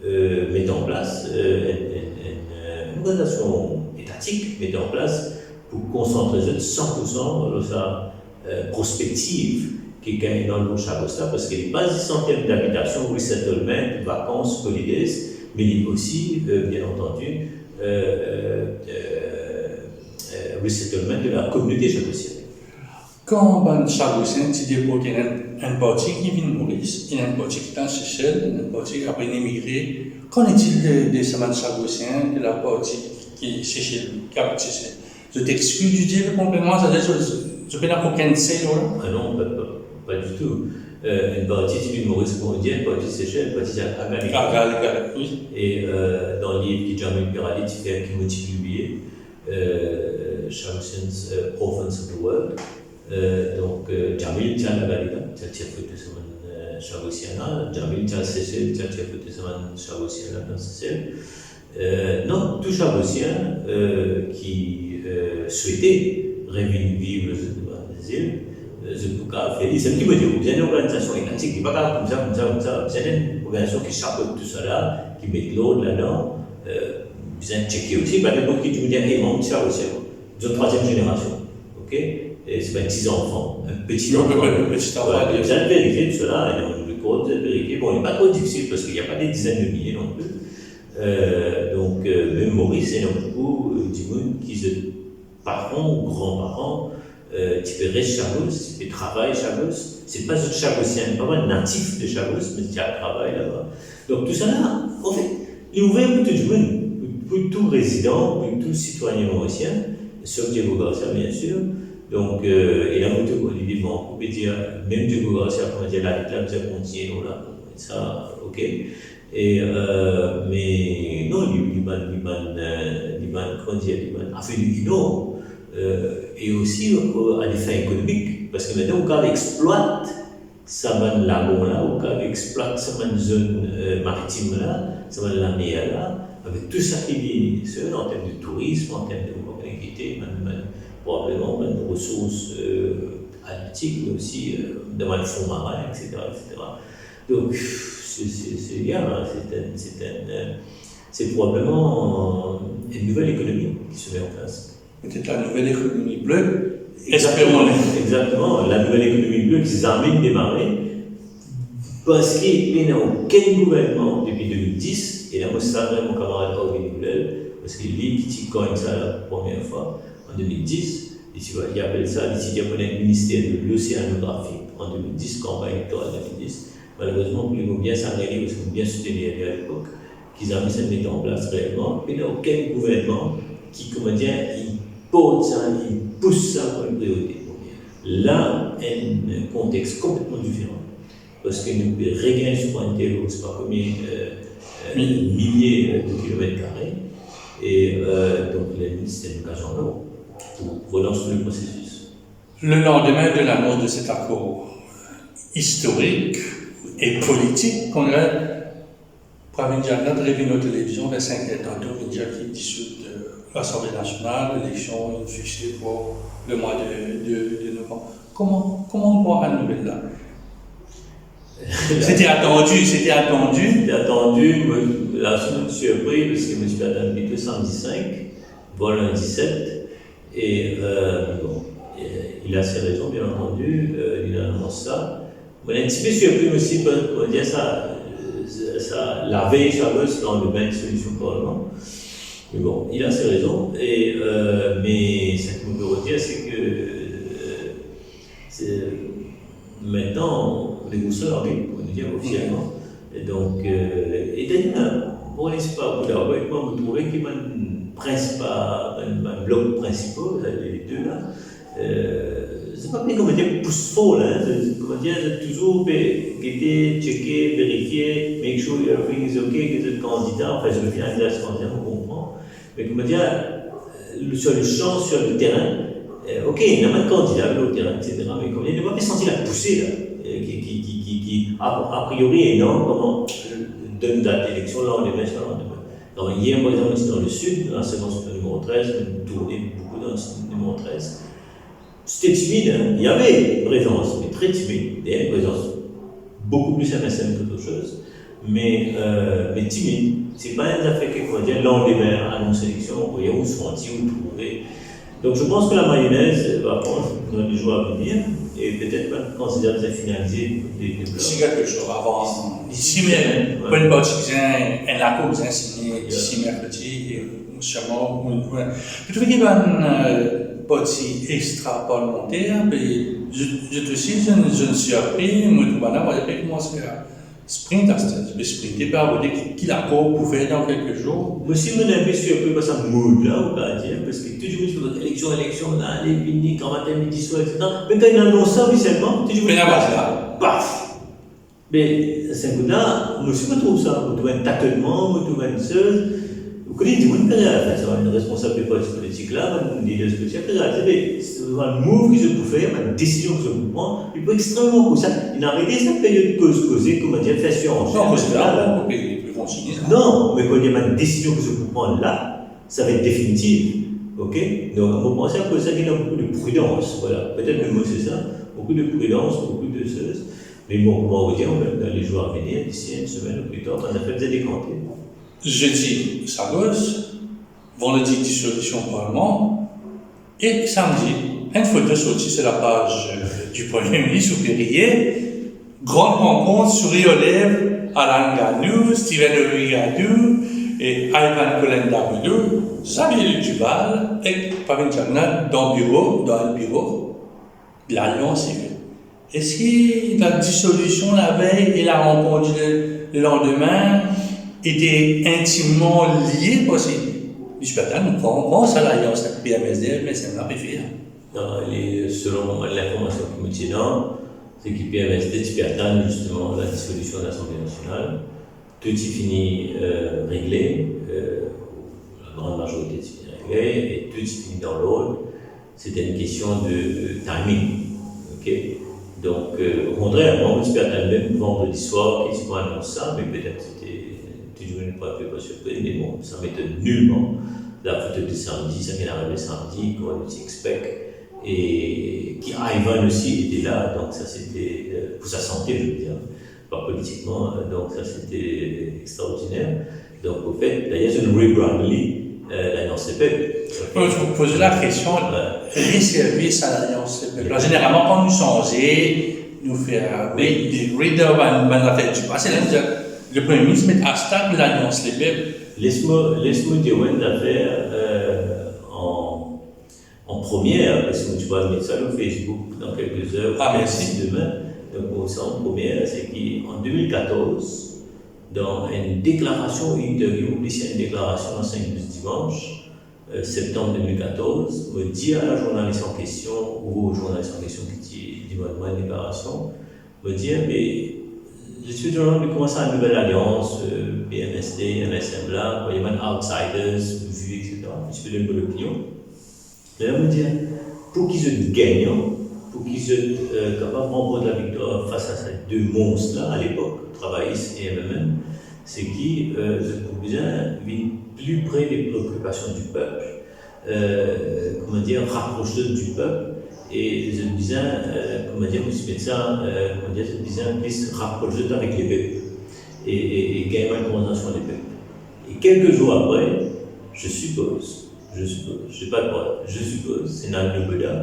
mette en place, une organisation étatique mette en place pour concentrer 100% sur sa prospective qui est dans le Chabosta, parce qu'il est pas en termes d'habitation, resettlement, vacances, holidays, mais il est aussi, bien entendu, resettlement de la communauté chabotienne. Quand un Chabotien, tu déposes un bâti qui vient de Maurice, il y a un bâti qui est en Seychelles, un bâti qui a après immigré. Qu'en est-il des semaines Chabotiens, de la bâti qui est Seychelles, qui a Seychelles? Je t'excuse du dire complètement, ça veut dire que je n'ai aucun sait là? Ah non, pas du tout. Une partie c'est une Maurice canadienne, une partie Seychelles, une partie Agalika. Oui. Et dans le livre qui est Jamil Pirali, qui m'a publié, Chabotians Orphans of the World. Donc, Jamil tient l'Agalika, tient le fait de semaine Chabotiana, Jamil tient le Seychelles, tient le fait de semaine Chabotiana dans Seychelles. Non, tout Chabotien qui souhaitait revenir vivre dans les îles, c'est tout cas fait. C'est un petit peu de vous avez une organisation étatique qui n'est pas comme ça, vous avez une organisation qui chapeaute tout ça là, qui mettent l'ordre là-dedans, besoin de checker aussi. Par exemple, qui tu me dis, hey, mon ça aussi, de troisième génération, ok? Et c'est pas un petit enfant, un petit enfant. Voilà, besoin de vérifier tout cela, et donc le code, de vérifier. Bon, il n'est pas trop difficile parce qu'il n'y a pas des dizaines de milliers non plus. Donc, même Maurice, il y en a beaucoup du monde qui se parents ou grands-parents, tu peux rester Chavos, tu peux travailler Chavos. C'est pas juste Chavosien, pas mal natif de Chavos, mais tu as travail là-bas. Donc, tout ça là, en fait, il est ouvert pour tout le monde, pour tout résident, pour tout citoyen mauricien, sauf Diego Garcia, bien sûr. Donc, et là, évidemment, on peut dire, même Diego Garcia, comment dire, la réclame, ça continue, là, ça, ok. Et, mais non, non, et aussi à des fins économiques, parce que maintenant, on exploite ça lagon là, on exploite ça zone maritime là, ça la mer là, avec tout ça qui est en termes de tourisme, en termes de mobilité, probablement de ressources halieutiques, mais aussi dans le fond marin, etc. Donc, c'est bien, hein, c'est probablement une nouvelle économie qui se met en place. Peut-être la nouvelle économie bleue. Exactement, la nouvelle économie bleue qui s'est armée de démarrer parce qu'il n'y a aucun gouvernement depuis 2010, et là, moi, c'est ça, mon camarade Organe Boulel, parce qu'il dit qu'il cogne ça la première fois en 2010, il appelle ça le ministère de l'Océanographie en 2010, campagne électorale 2010. Malheureusement, ils vont bien s'arrêter parce qu'ils vont bien soutenir à l'époque, qu'ils ont mis ça mettre en place réellement. Il n'y a aucun gouvernement qui, comment dire, il porte ça, il pousse ça comme une priorité. Là, un contexte complètement différent. Parce que nous regagner sur un terreau, c'est pas combien milliers de kilomètres carrés. Et donc, c'est une occasion pour relancer le processus. Le lendemain de l'annonce de cet accord historique et politique, qu'on a Pravinjana de notre télévision vers 5 h tantôt, Vinja qui est issu de l'Assemblée nationale, l'élection est fixée pour le mois de novembre. Comment on voit la nouvelle là? C'était attendu. C'était attendu, la semaine je suis surpris parce que je me suis attendu 215, vol 17, et bon, il a ses raisons, bien entendu, il annonce ça. On est un petit peu surpris aussi, pour dire ça, la veille Chavos dans le bain de solution probablement. Mais bon, il a ses raisons, et, mais ce que je peux redire, c'est que maintenant, les bourses arrivent, pour nous dire officiellement. Et donc, et d'ailleurs, bon, n'est-ce pas, vous trouvez qu'il y a un bloc principal, les deux là. C'est pas bien, comment dire, pousse fort là. Comment dire, toujours guetter, checker, vérifier, make sure everything is okay, que le candidat, enfin, je reviens à la candidat, on comprend. Mais comment dire, sur le champ, sur le terrain, ok, il y a un candidat au terrain, etc. Mais comment dire, il ne va pas sentir la poussée là, qui a priori est énorme, comment donne date d'élection, là on est maintenant. Donc, hier, par exemple, c'était dans le sud, dans la séquence numéro 13, on tournait beaucoup dans le numéro 13. C'était timide, hein. Il y avait une présence, mais très timide. Il y a une présence beaucoup plus MSM qu'autre chose, mais timide. C'est pas un affaire qu'on va dire lendemain à une sélection, où il y a où se sentir, où trouver. Donc je pense que la mayonnaise va prendre dans les jours à venir, et peut-être même considérer de finaliser les blocs. Si quelque chose avant, ici, mais pas une partie qui vient, un accord qui vient signé d'ici mercredi, et sûrement, je trouve qu'il y a une partie extra-parlementaire, mais je suis surpris, moi, j'ai commencé à sprinter, je sprinter par qui l'accord pouvait dans quelques jours. Moi aussi, je suis un peu surpris par ça mood là, on va dire, parce que toujours, élection, là, les mini, quand matin, midi, soir, etc. Mais quand il annonce ça officiellement, toujours. Paf! Mais à ce coup-là, moi aussi, je trouve ça. On trouve un tâtonnement, on trouve une chose. Vous connaissez, vous ne faire une responsable politique là, une leader spécial, c'est un move que je peux faire, une décision que je peux prendre, il peut extrêmement court. Il a arrêté cette période causée, comment dire, faire sur non, parce que là, ils vont signer ça. Non, mais quand il y a une décision que je peux prendre là, ça va être définitif. Ok? Donc, on pense à ça qu'il y a beaucoup de prudence. Voilà, peut-être le mot c'est ça. Beaucoup de prudence, beaucoup de choses. Mais bon, comment vous dire, dans les jours à venir, d'ici une semaine ou plus tard, on a fait des décantés. jeudi, Sagos, vendredi, dissolution au Parlement, et samedi, une photo sortie sur la page du Premier ministre au Périer, grande rencontre, souris aux lèvres, Alain Gadou, Steven Gadou et Ivan Colenda-Boudou, Xavier Duval et Pavin Jagnat dans le bureau de l'Alliance civile. Est-ce que la dissolution la veille et la rencontre le lendemain étaient intimement liées? Parce que nous pense à l'Alliance PMSD, mais c'est un PFIA. Selon l'information qui me tient, c'est que PMSD tu peux attendre justement la dissolution de l'Assemblée nationale. Tout est fini réglé, la grande majorité est fini réglé, et tout est fini dans l'ordre. C'était une question de timing. Okay? Donc, au contraire, moi, je peux attendre même vendredi soir qu'ils vont annoncer ça, mais peut-être c'était toujours une fois pas surpris, mais bon, ça m'étonne nullement. La photo de samedi, ça vient d'arriver samedi, qu'on expecte. Et qui Ivan aussi était là, donc ça c'était pour sa santé, je veux dire, pas politiquement, donc ça c'était extraordinaire. Donc au fait, d'ailleurs, une rebranding, l'Alliance des peuples. Je vous pose la question, les services à l'Alliance des peuples. Généralement, quand nous songeons, nous faisons des readers, affaires du passé, le Premier ministre met hashtag l'Alliance des peuples. Laisse-moi dire une affaire en première, parce que tu vas mettre ça sur Facebook dans quelques heures, merci. Demain. Donc, ça en première, c'est qu'en 2014, dans une déclaration, une déclaration dans 5 dimanche, septembre 2014, me dit à la journaliste en question, ou au journaliste en question qui dit une déclaration, me dit, mais je suis dans de commencer une nouvelle alliance, PMSD, MSM là, il y a des outsiders, vues, etc. Je peux donner l'opinion. Et là, me dire, pour qu'ils soient gagnants, pour qu'ils soient capables de remporter la victoire face à ces deux monstres-là, à l'époque, travaillistes et MMM, c'est qu'ils ont besoin d'être plus près des préoccupations du peuple, rapprocher du peuple, et ils ont besoin, plus rapprocher avec les peuples, et gagner une conversation des peuples. Et quelques jours après, je suppose, je sais pas quoi, c'est Nando Boda,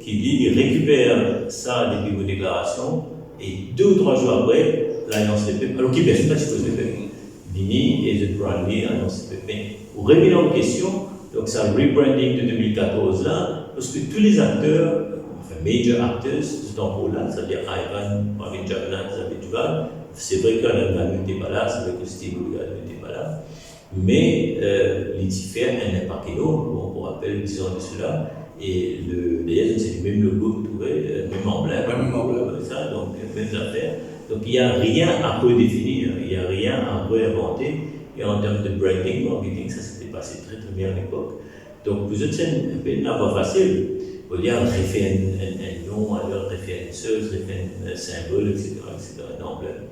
qui dit, il récupère ça depuis vos déclarations, et 2 ou 3 jours après, l'Alliance des peuples, alors qui bien sûr pas suppose les peuples, Bini et The Brandly, l'Alliance des peuples. Mais au revenir en question, donc ça rebranding de 2014 là, parce que tous les acteurs, enfin major actors, ce temps-là, c'est-à-dire Ivan, Pavin Jagnat, Xavier Duval, c'est vrai qu'Alain n'était pas là, c'est vrai que Steve Oligard n'était pas là, mais les différents, un impact énorme, on rappelle 10 ans de cela, et d'ailleurs c'est le même logo que vous trouvez, même emblème, ça, donc même affaire. Donc il n'y a rien à redéfinir, il n'y a rien à réinventer, et en termes de branding, marketing, ça s'était passé très très bien à l'époque. Donc vous êtes un peu pas facile, vous dire refaire un nom, alors refaire une seule, refaire un symbole, etc., un emblème.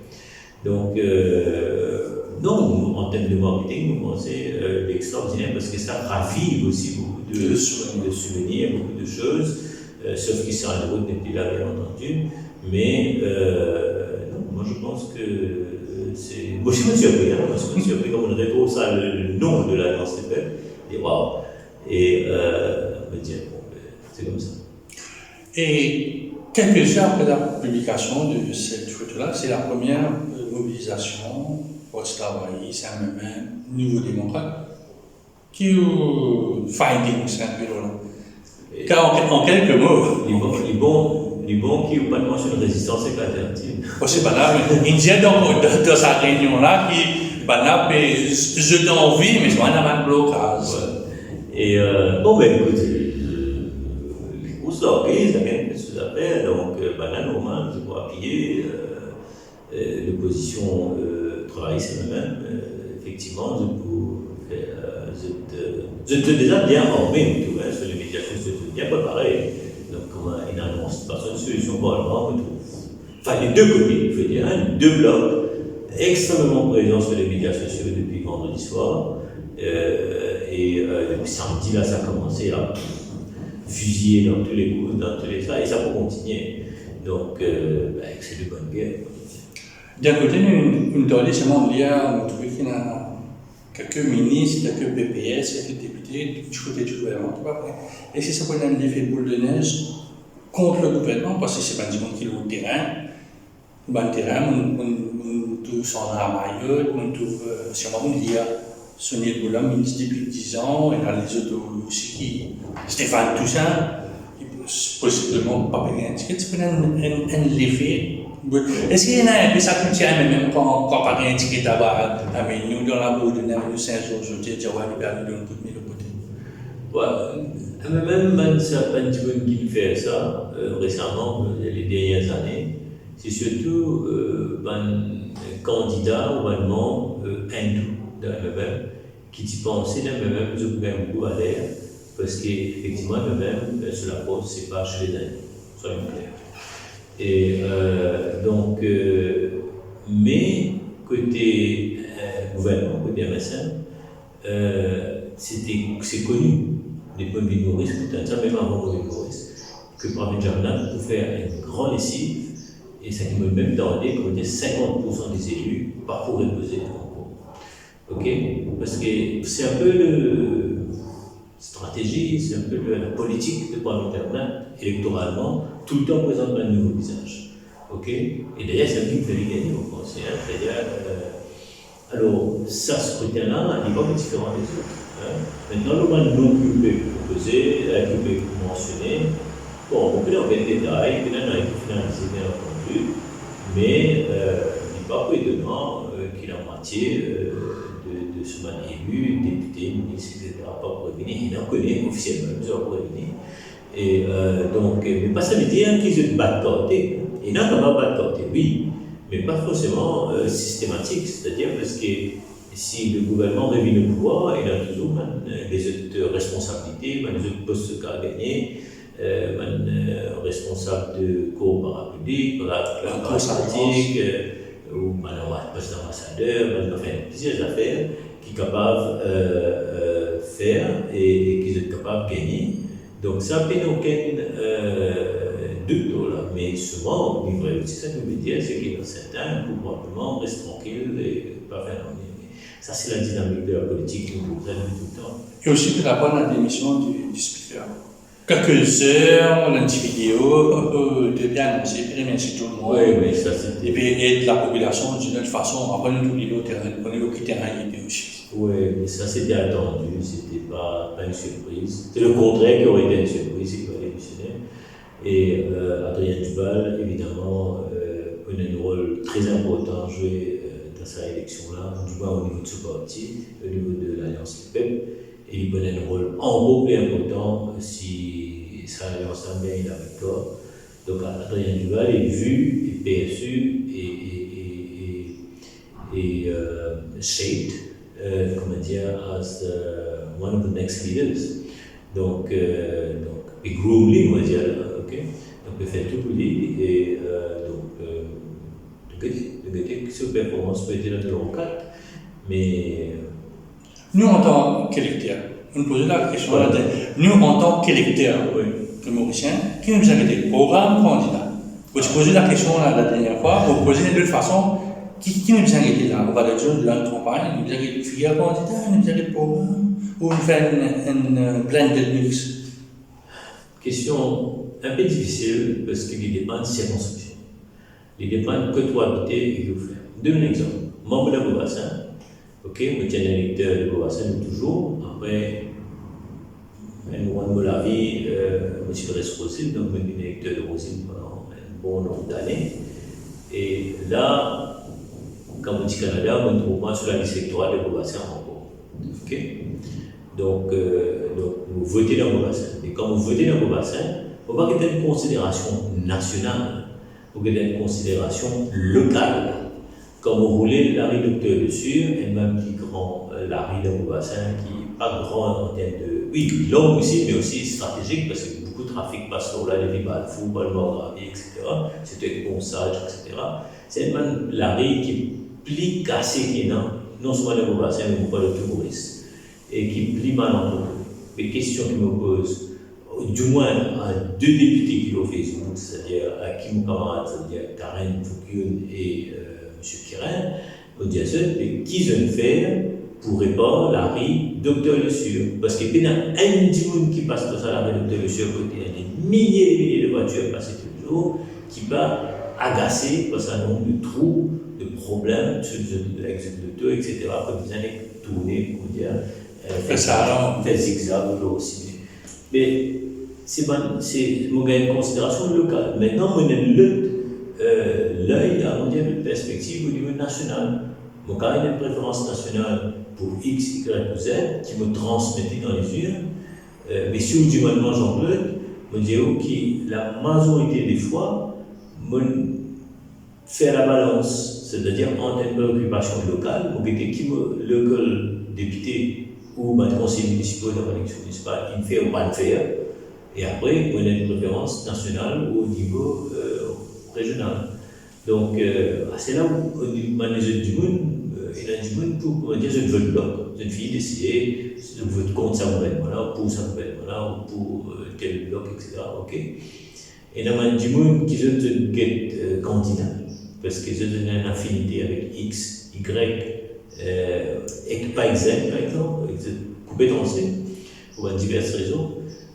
Donc, non, en termes de marketing, vous pensez l'extraordinaire parce que ça ravive aussi beaucoup de souvenirs, beaucoup de choses, sauf que ça en route n'était là, bien entendu. Mais non, moi je pense que c'est. Moi je me suis surpris, comme on retrouve ça, le nom de l'Alliance des peuples, et waouh! Et me dire, bon, c'est comme ça. Et quelques heures après la publication de cette photo-là, c'est la première mobilisation post-travailliste, MMM, Nouveau Démocrate, qui findings un peu là. Car en quelques mots. Les bons qui n'ont pas de mention de résistance éclatante. C'est pas là, mais il y a dans sa réunion-là qui, je donne envie, mais c'est pas un blocage. Et bon, ben écoutez, les courses d'orgueil, ça vient de ce appel, donc, normal, je dois appuyer l'opposition travailliste même, effectivement, je te déjà bien armé, tu vois, sur les médias sociaux, bien préparé. Donc, comme une annonce, parce que solution pour le moment, enfin, les deux côtés, je veux dire, deux blocs extrêmement présents sur les médias sociaux depuis vendredi soir. Et depuis samedi, là, ça a commencé à fusiller dans tous les coups, dans tous les cas, et ça peut continuer. Donc, c'est de bonne guerre. D'un côté, nous avons seulement lien, on trouve qu'il y a quelques ministres, quelques PPS, quelques députés, du côté du gouvernement, tout après. Et c'est ça qu'on a un effet boule de neige contre le gouvernement, parce que c'est pas du monde qui est au terrain. Dans le terrain, on trouve son Mayotte, on trouve, si on va dire, Sonia Boula, ministre depuis 10 ans, et dans les autres aussi, Stéphane Toussaint, qui possiblement pas payer un ticket, c'est un effet. Est-ce qu'il y en a un peu ça qui tient, même quand pas un ticket d'abord, mais nous, dans la boule de neige, nous, 5 jours, je dis, on va aller vers le côté. Ouais, même certains qui fait ça récemment, les dernières années, c'est surtout un candidat ou un membre hindou de MMM qui t'y pensait MMM, je pouvais un goût à l'air, parce qu'effectivement, MMM, sur la pose, c'est pas chez les hindous, soyons clairs. Et donc, mais côté gouvernement, côté MSN, c'est connu des points de vue humoristes, même avant le humoriste, que Pravin Jagannathan peut faire un grand lessive, et ça qui me même demandé qu'on était 50% des élus pas pour reposer en cours. Ok? Parce que c'est un peu la stratégie, c'est un peu la politique de Pravin Jagannathan, électoralement, tout le temps présente un nouveau visage. Ok? Et d'ailleurs, c'est un qui me fait gagner au conseil. Alors, ça, ce scrutin-là, il n'est pas différent des autres. Maintenant, le moment non plus proposé, qui peut mentionner, bon, on peut en faire des détails, il y en a qui finalisent bien entendu, mais il n'est pas peu étonnant qu'il y ait la moitié de ce man élu, député, ministre, etc., pas pour revenir. Il en connaît officiellement, il pour revenir. Et donc, mais pas ça veut dire qu'ils se battent côté. Il y en a quand même battre côté, oui, mais pas forcément systématique, c'est-à-dire parce que si le gouvernement revient au pouvoir, il a toujours les autres responsabilités, les autres postes à gagner, responsable de cours parapublic, parapolitique, ou poste d'ambassadeur, enfin plusieurs affaires qui sont capables de faire et qui sont capables de gagner. Donc ça n'a aucun doute là, mais souvent, ça nous veut dire c'est qu'il y a certains pour probablement rester tranquille et pas faire non. Ça, c'est la dynamique de la politique qui nous prenne tout le temps. Et aussi que la bonne démission du speaker. Quelques heures, on a une petite vidéo, de bien annoncer, puis remercier tout le monde. Oui, mais ça c'est. Et puis aider la population d'une autre façon. Après, nous, tous les terrain, on est au terrain, il était aussi. Oui, mais ça c'était attendu, c'était pas une surprise. C'est le contraire qui aurait été une surprise s'il fallait démissionner. Et Adrien Duval, évidemment, a un rôle très important joué dans sa élection-là, du moins au niveau de ce parti, au niveau de l'Alliance des peuples, et il prenait un rôle encore plus important si sa alliance a bien la victoire. Donc Adrien Duval est vu, et PSU, et shaped, comment dire, as one of the next leaders. Donc et grooming, on va dire, ok. Donc il fait tout pour lui, et de ce performance peut être dans le 4, mais. Nous, en tant qu'électeurs, on pose la question, nous, en tant qu'électeurs, le Mauricien, qui nous a été programme candidat? Vous posez la question la dernière fois, vous posez de toute façon, qui nous a été là? On va le dire de la campagne, nous a été filière candidat, nous a été programme, ou on fait un blended mix? Question un peu difficile parce qu'il dépend de circonscription. Il dépend de que tu habites et que vous faites. Donne un exemple. Membre de Beaubassin, ok, vous êtes un électeur de Beaubassin toujours, après, nous avons la vie, je suis de Rosine, donc je suis un électeur de Rosine pendant un bon nombre d'années. Et là, quand vous dites Canada, on ne trouve pas sur la liste électorale de Beaubassin encore. Ok? Donc, vous votez dans Beaubassin. Et quand vous votez dans Beaubassin, il ne faut pas qu'il y ait une considération nationale, il faut qu'il y ait une considération locale. Quand vous roulez la rue Docteur dessus, et même qui grand la rue de Beaubassin, qui n'est pas grand en termes de. Oui, long aussi, mais aussi stratégique, parce que beaucoup de trafic passe là, les Vibal Fou, Balmogravi, etc. C'était Consage, etc. C'est même la rue qui est plus cassée qu'il y a, non seulement de Beaubassin, mais beaucoup de touristes, et qui est plus mal entendue. Les questions qui me posent, du moins à deux députés qui l'ont Facebook, c'est-à-dire à Kim Kamara, c'est-à-dire Karen Foukoun et Kirin, on dit à ceux, mais qui je ne fais pour répondre à la rue Docteur Le Sûr. Parce qu'il y a un monde qui passe dans la rue Docteur Le Sûr, il y a des milliers et des milliers de voitures passées tous les jours, qui va agacer parce qu'il y a un nombre de trous, de problèmes sur l'exécuteur, etc. Comme vous allez tourner, pour dire, faire zigzag aussi. Mais c'est mon gain de considération locale. Maintenant, on a l'œil à une perspective au niveau national. Mon cas, il y a une préférence nationale pour X, Y ou Z qui me transmettait dans les yeux. Mais si vous dites maintenant Jean-Claude, je dis que la majorité des fois, je fais la balance, c'est-à-dire entre une préoccupation locale, qui le député ou le conseil municipal dans l'élection municipale, il fait ou pas le faire. Et après, on a une préférence nationale au niveau régional. Donc, c'est là où on dit les autres du monde, il y a du monde pour dire je veux le bloc. Je fille décider, je veux contre ça gouvernement-là, pour ça gouvernement-là, ou pour tel bloc, etc. Ok. Et il y a du monde qui veut être candidat, parce qu'ils ont une affinité avec X, Y, et pas exact, par exemple, compétence, pour diverses raisons,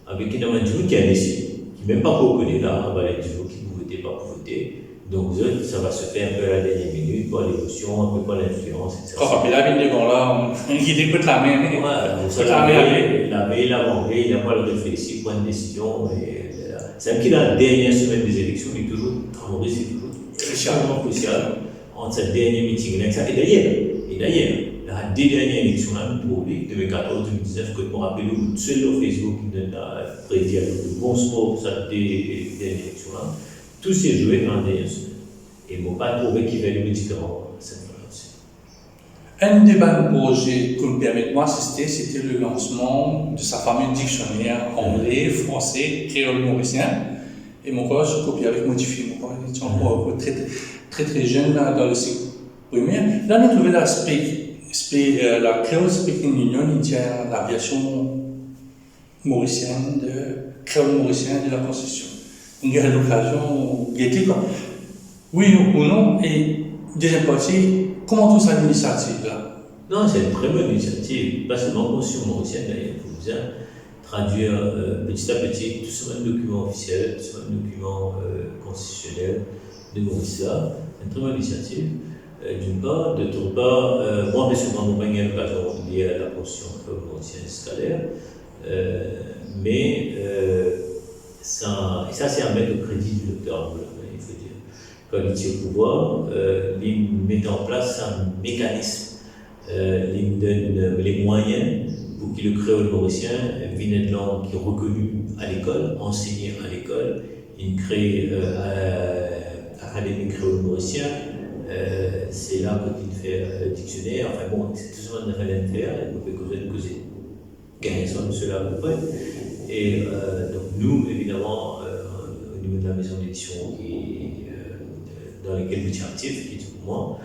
avec un du monde qui a décidé, qui même pas reconnaît là, du jour qui ne votait pas pour voter. Donc, ça va se faire un peu à la dernière minute, par l'émotion, un peu par l'influence, etc. Quand on a bien là, il écoute la main. La veille, l'avant-veille, il n'a pas le réfléchi, prendre une décision. C'est même qu'il a la dernière semaine des élections, il est toujours, Maurice est toujours extrêmement crucial entre cette dernière meeting. Et d'ailleurs, la dernière élection, pour lui, 2014-2019, que je me rappelle, où seul sur Facebook, il a prédit le bon sport pour cette dernière élection-là. Tout s'est joué dans la dernière semaine. Et je n'ai pas trouvé qu'il y avait des différents cette fois-ci. Un des projets que me permet de m'assister, c'était le lancement de sa fameux dictionnaire anglais, français, créole mauricien. Et mon collègue se copie avec modifié. Mon collègue était encore très jeune dans le cycle primaire. Là, on a trouvé la Creole Speaking Union, il tient l'aviation mauricienne, créole mauricien de la Constitution. On a l'occasion d'être quoi. Oui ou non, et deuxième partie, comment tout ça l'initiative là? Non, c'est une très bonne initiative, pas seulement Constitution mauricienne d'ailleurs, il faut bien traduire petit à petit tout ce document officiel, tout ce document constitutionnel de Maurice là. C'est une très bonne initiative, d'une part. D'autre part, moi personnellement, je n'ai pas eu l'occasion liée à la Constitution mauricienne scalaire, mais ça c'est à mettre au crédit du docteur Angoula, il faut dire. Quand il est au pouvoir, il met en place un mécanisme, il donne les moyens pour que le créole mauricien vienne de langue qui est reconnue à l'école, enseignée à l'école. Il crée l'Académie créole mauricien, c'est là qu'il fait le dictionnaire. Enfin bon, c'est tout ce qu'on a fait faire, il peut causer 15 ans de cela à peu près. Et donc nous, évidemment, au niveau de la maison d'édition dans laquelle je suis actif, qui est pour moi,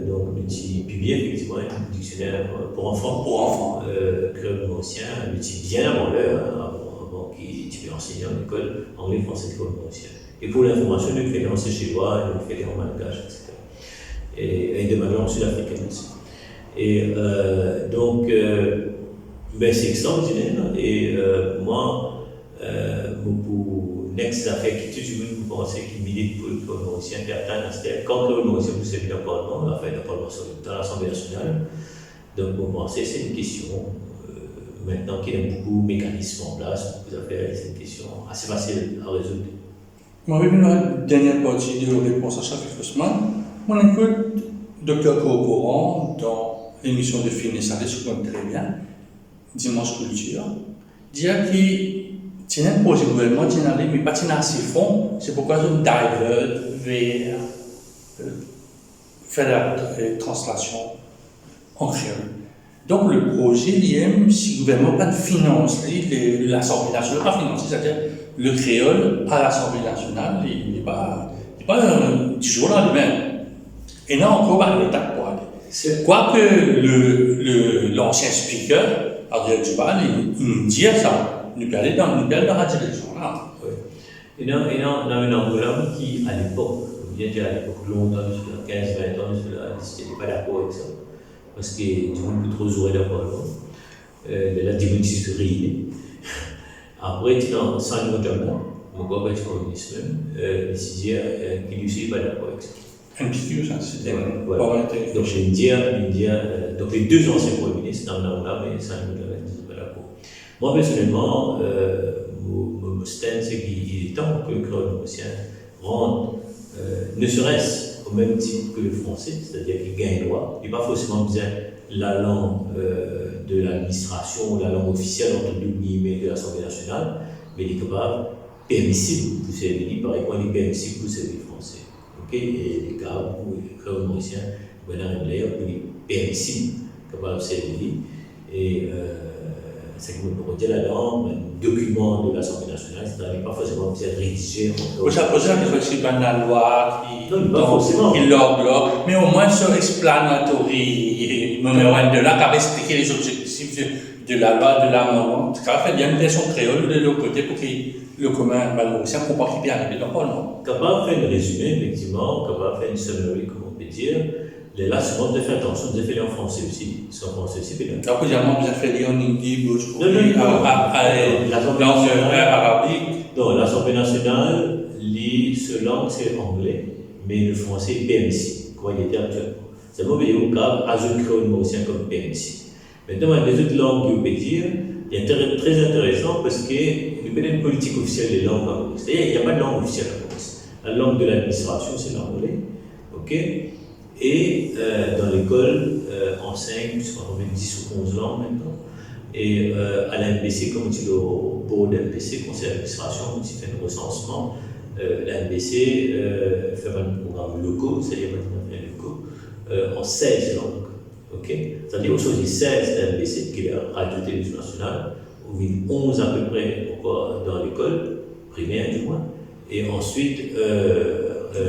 donc nous publions effectivement un dictionnaire pour enfants, créole mauricien, bien avant l'heure, avant qu'il était enseigné en école anglais, français, créole mauricien. Et pour l'information, nous faisons en séchélois, nous faisons en malgache, etc. Et de manière sud-africaine aussi. Et donc, c'est extraordinaire. Et moi, pour next affaire qui tout le monde pensait qu'il milite pour le peuple mauricien, quand le peuple mauricien vous savez dans le Parlement, dans l'Assemblée nationale. Donc, vous pensez c'est une question, maintenant qu'il y a beaucoup de mécanismes en place, beaucoup d'affaires, c'est une question assez facile à résoudre. Moi, j'ai vu la dernière partie de la réponse à Chafi Fussman. On écoute Dr. Corporan dans l'émission de film ça se compte très bien, Dimanche Culture, dire qu'il tient un projet gouvernement, mais pas assez fond, c'est pourquoi je me divert vers faire la translation en créole. Donc le projet, l'IM, si le gouvernement pas de finance, l'Assemblée nationale pas financé, c'est-à-dire le créole à l'Assemblée nationale, il n'est pas du jour au lendemain. Et là encore, l'État quoi. Quoique l'ancien speaker, Adrien Dubal, il dit ça, nous peut aller dans la direction là. Oui. Et dans un enveloppe qui, à l'époque, bien dire à l'époque, longtemps, 15-20 ans, je n'étais pas d'accord avec ça. Parce que du monde peut trop jouer d'accord. La dimension se réunit. Après, sans le job là, mon gars, le communisme, décidé qu'il ne suis pas d'accord avec ça. Un petit peu, ça, c'était voilà. Donc, l'India, donc les deux anciens communistes, mais sans le job, je ne suis pas d'accord. Moi, personnellement, mon stand, c'est qu'il est temps que le créole-négocien rentre, ne serait-ce au même titre que le français, c'est-à-dire qu'il gagne droit. Il n'y a pas forcément besoin la langue de l'administration, la langue officielle, entre guillemets, de l'Assemblée nationale, mais il est capable, permissible pour servir, par exemple, il est permissible pour servir français. Okay? Et les cas où le créole mauricien, il est permissible, capable de servir. Et c'est comme on dit là-dedans, un document de l'Assemblée nationale, c'est-à-dire pas forcément besoin de rédiger. Vous avez posé la question de la loi qui leur bloque, mais au moins sur explanatory, de là, qui a expliqué les objectifs de la loi de l'amendement, qui a fait bien une version créole de l'autre côté pour que le commun mauricien comprenne qu'il bien arrivé dans le non. Capable de faire un résumé, effectivement, capable de faire une summary, comme on peut dire. Là, c'est bon de faire attention, de faire en français aussi. C'est en français aussi, bien. Donc, vous avez fait en hindi, langue arabique. Non, l'Assemblée nationale, ce langue, c'est anglais, mais le français est permissible, comme il était actuellement. C'est bon, mais au cas, ajoute créole mauricien comme permissible. Maintenant, les autres langues, on peut dire, il est très intéressant parce que nous avons une politique officielle des langues à Maurice. C'est-à-dire qu'il n'y a pas de langue officielle à Maurice. La langue de l'administration, c'est l'anglais. OK? Et dans l'école, enseigne, je crois qu'on met 10 ou 11 langues maintenant. Et à l'NBC, comme tu dis au board de l'NBC, conseil d'administration, on fait un recensement. L'NBC fait un programme locaux, c'est-à-dire locaux, en 16 langues. Okay? C'est-à-dire qu'on choisit 16 LBC, qui est la radio-télévision nationale, où il y a 11 à peu près dans l'école, primaire du moins, et ensuite.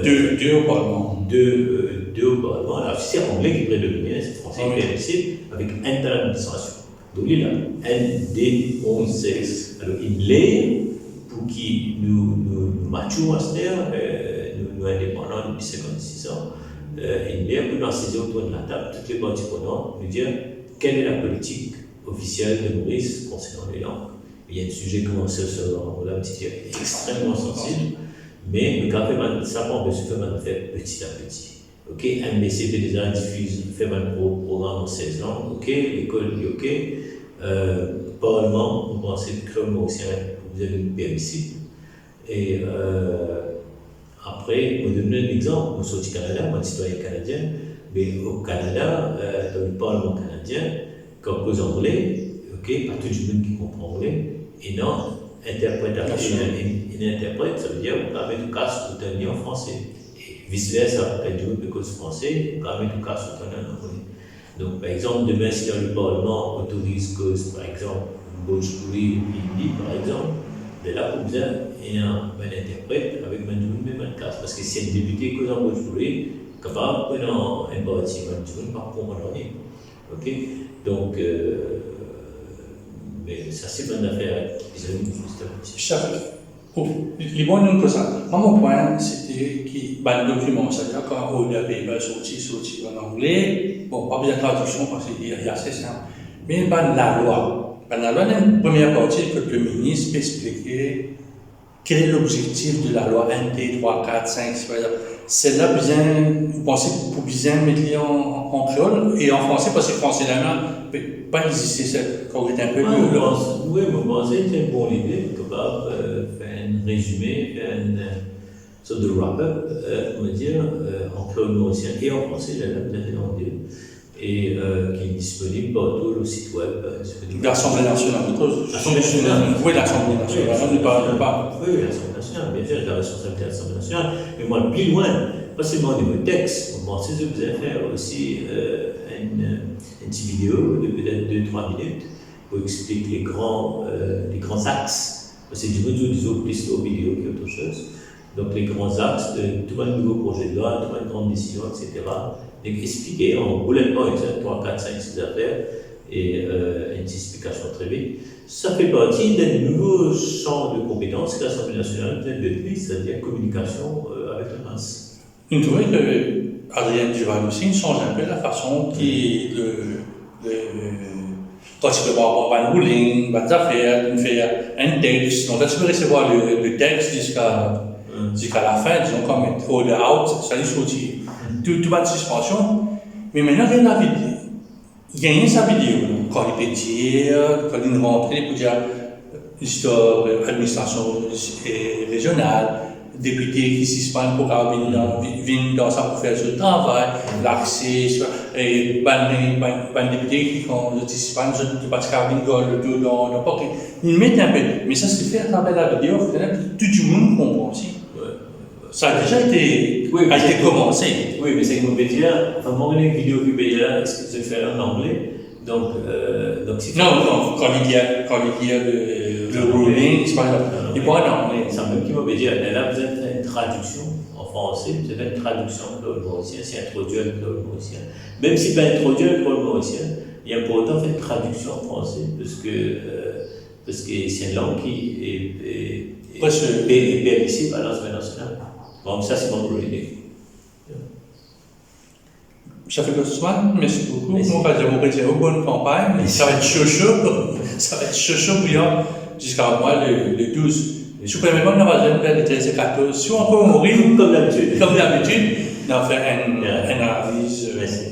Deux au Parlement. Deux au Parlement. Alors, c'est anglais qui prédomine, c'est français qui prédomine, avec inter-administration. Donc, il y a ND1116. Alors, il l'est pour qui nous matchons à ce terme, nous indépendants depuis 56 ans. Il est pour d'inciser autour de la table toutes les parties prenantes, nous dire quelle est la politique officielle de Maurice concernant les langues. Il y a un sujet commencé sur la petite extrêmement sensible, mais le cas ça on peut se faire petit à petit. Ok, MBC fait déjà diffuse, fait un programme en 16 langues, ok, l'école dit ok, Parlement, on pense que le club mauricien, vous avez une permissible. Et après, on donne un exemple, moi je suis au Canada, moi je suis citoyen canadien, mais au Canada, dans le Parlement canadien, quand on cause anglais, okay, pas tout le monde qui comprend anglais, et non, interprétation, une interprète, ça veut dire qu'on va mettre tout cas soutenir en français. Et vice-versa, quand du monde qui cause français, on va mettre tout cas soutenir en anglais. Donc, par exemple, demain, si dans le Parlement autorise cause, par exemple, Bhojpuri, Hindi, par exemple, mais là, pour besoin, il y a un interprète avec Mandoun mais Mankas. Parce que si un député cause en Bhojpuri, capable de prendre un bâtiment Mandoun par contre en ligne. Ok? Donc, mais ça, c'est une affaire. Les bons noms que ça. Moi, mon point, c'était que le document, c'est-à-dire quand on a des sorti en anglais, bon, pas besoin de traduction parce qu'il y a assez simple. Mais la loi. La loi, la première partie que le ministre peut expliquer quel est l'objectif de la loi 1, 2, 3, 4, 5, c'est là bien, vous pensez pour bien mettre en créole et en français, parce que le français là ne peut pas exister, c'est qu'on est un peu mieux. Oui, mon pensée c'est une bonne idée, capable de faire un résumé, faire une sorte de wrap-up, on va dire, en créole mauricien et en français, là, vous avez en deux. Et qui est disponible partout le site web. L'Assemblée nationale, l'Assemblée nationale. Oui, l'Assemblée nationale. Oui, l'Assemblée nationale, bien sûr, la responsabilité de l'Assemblée nationale. Mais moi, plus loin, pas seulement au niveau texte, on pensait que vous allez faire aussi une petite vidéo de peut-être 2-3 minutes pour expliquer les grands axes. Parce que du coup, nous avons plus de vidéos qu'autre chose. Donc, les grands axes de tout un nouveau projet de loi, tout une grande décision, etc. Donc, expliquer en bullet points, 3, 4, 5, 6 affaires, et une explication très vite. Ça fait partie d'un nouveau champ de compétences que l'Assemblée nationale peut-être de c'est-à-dire communication avec la masse. Il me trouvait que Adrien Duval aussi change un peu la façon quand tu peux voir un ruling, une affaire, tu fais un texte. Donc là, tu peux recevoir le texte jusqu'à la fin, disons comme au out, ça dit sorti. Tu vas de suspension. Mais maintenant, il y a la vidéo. Il y a sa vidéo. Quand il peut dire, quand il rentre, il peut dire l'histoire de l'administration régionale, député qui suspendent pour venir dans sa pour faire ce travail, l'accès, et les députés qui ont suspendent parce qu'ils ont le dos dans le pocket. Ils mettent un peu, mais ça se fait à travers la vidéo, tout le monde comprend aussi. Ça a déjà été, commencé. Oui, mais c'est comme dire, enfin, moi, les vidéos que je là, est-ce que c'est fait en anglais? Donc c'est non, quand il y a le ruling, c'est pas grave. Il n'est pas en anglais. C'est même qui m'a dit, là, vous avez une traduction en français, vous avez une traduction de Claude Mauricien, c'est introduit avec Claude Mauricien. Même si pas introduit avec Claude Mauricien, il y a pour autant fait une traduction en français, parce que c'est une langue qui est permissible à l'Assemblée nationale. Bon, ça, c'est mon idée. Ça fait le soin, merci beaucoup. Moi, on va dire au bonne campagne. Ça va être chaud bouillant jusqu'à moi le 12. Je peux même pas faire le 13 et 14. Si on peut mourir, comme d'habitude, on va faire une analyse. Merci.